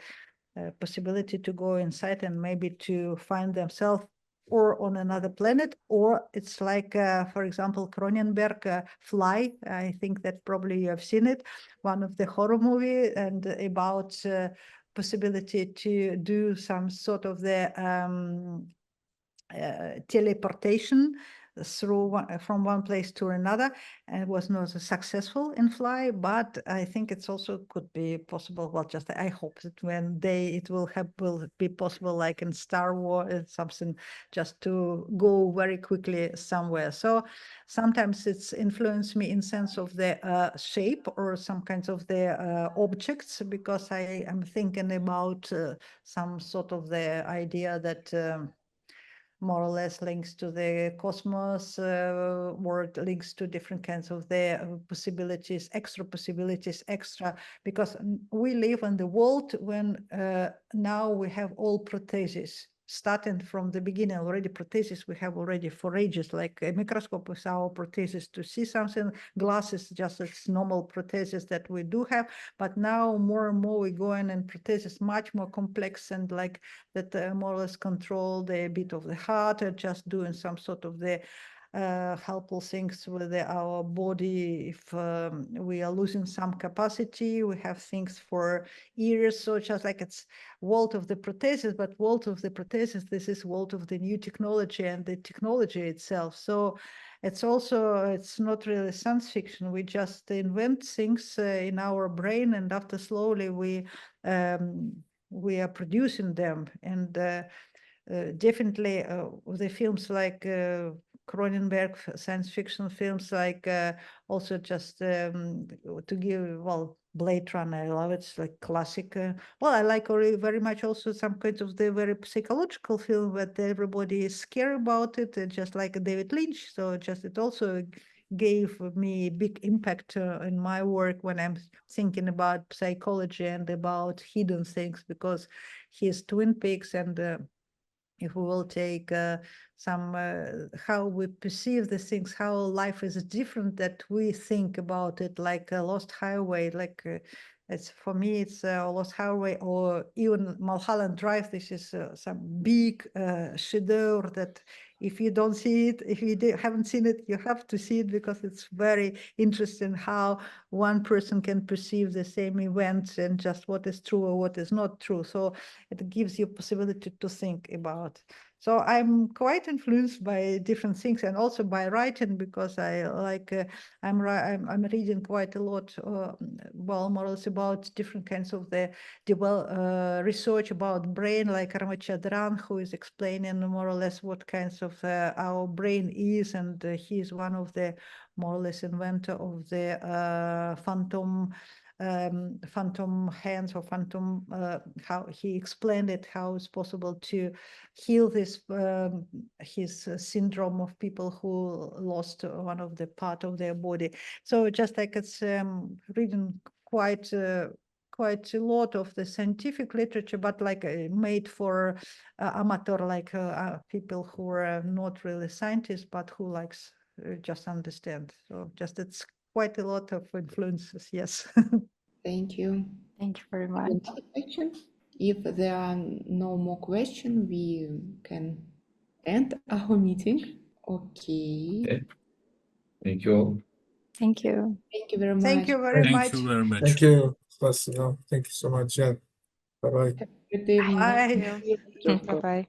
possibility to go inside and maybe to find themselves or on another planet, or it's like, for example, Cronenberg Fly. I think that probably you have seen it, one of the horror movie, and about possibility to do some sort of the teleportation from one place to another, and it was not successful in fly, but I think it's also could be possible. Well, just I hope that one day it will be possible, like in Star Wars, something just to go very quickly somewhere. So sometimes it's influenced me in sense of the shape or some kinds of the objects, because I am thinking about some sort of the idea that more or less links to the cosmos, or it links to different kinds of the possibilities, extra, because we live in the world when now we have all protheses. Starting from the beginning, already protheses, we have already for ages, like a microscope is our prothesis to see something, glasses just as normal prothesis that we do have, but now more and more we go in and prothesis much more complex and like that more or less control the beat of the heart, or just doing some sort of the helpful things with our body. If we are losing some capacity, we have things for ears. So just like it's world of the prothesis, but world of the prothesis, this is world of the new technology and the technology itself. So it's also, it's not really science fiction. We just invent things in our brain, and after slowly we are producing them. And definitely the films like Cronenberg, science fiction films, like also just to give, well, Blade Runner, I love it, it's like classic. Well, I like very much also some kinds of the very psychological film that everybody is scared about it, just like David Lynch. So just it also gave me big impact in my work when I'm thinking about psychology and about hidden things, because his Twin Peaks and if we will take some how we perceive the things, how life is different that we think about it, like a Lost Highway, like it's for me it's a Lost Highway, or even Mulholland Drive. This is some big shadow that if you don't see it, if you haven't seen it, you have to see it, because it's very interesting how one person can perceive the same events and just what is true or what is not true. So it gives you possibility to think about. So I'm quite influenced by different things, and also by writing, because I like I'm reading quite a lot, well, more or less about different kinds of the research about brain, like Ramachandran, who is explaining more or less what kinds of our brain is, and he is one of the more or less inventor of the phantom hands, or phantom, how he explained it, how it's possible to heal this his syndrome of people who lost one of the part of their body. So just like it's reading quite quite a lot of the scientific literature, but like made for amateur, like people who are not really scientists, but who likes just understand. So just it's quite a lot of influences, yes. Thank you. Thank you very much. Another question? If there are no more questions, we can end our meeting. Okay. Okay. Thank you all. Thank you. Thank you very much. Thank you very much. Thank you very much. Thank you, Vasila. Thank you so much. Yeah. Bye-bye. Good evening. Bye. Bye-bye.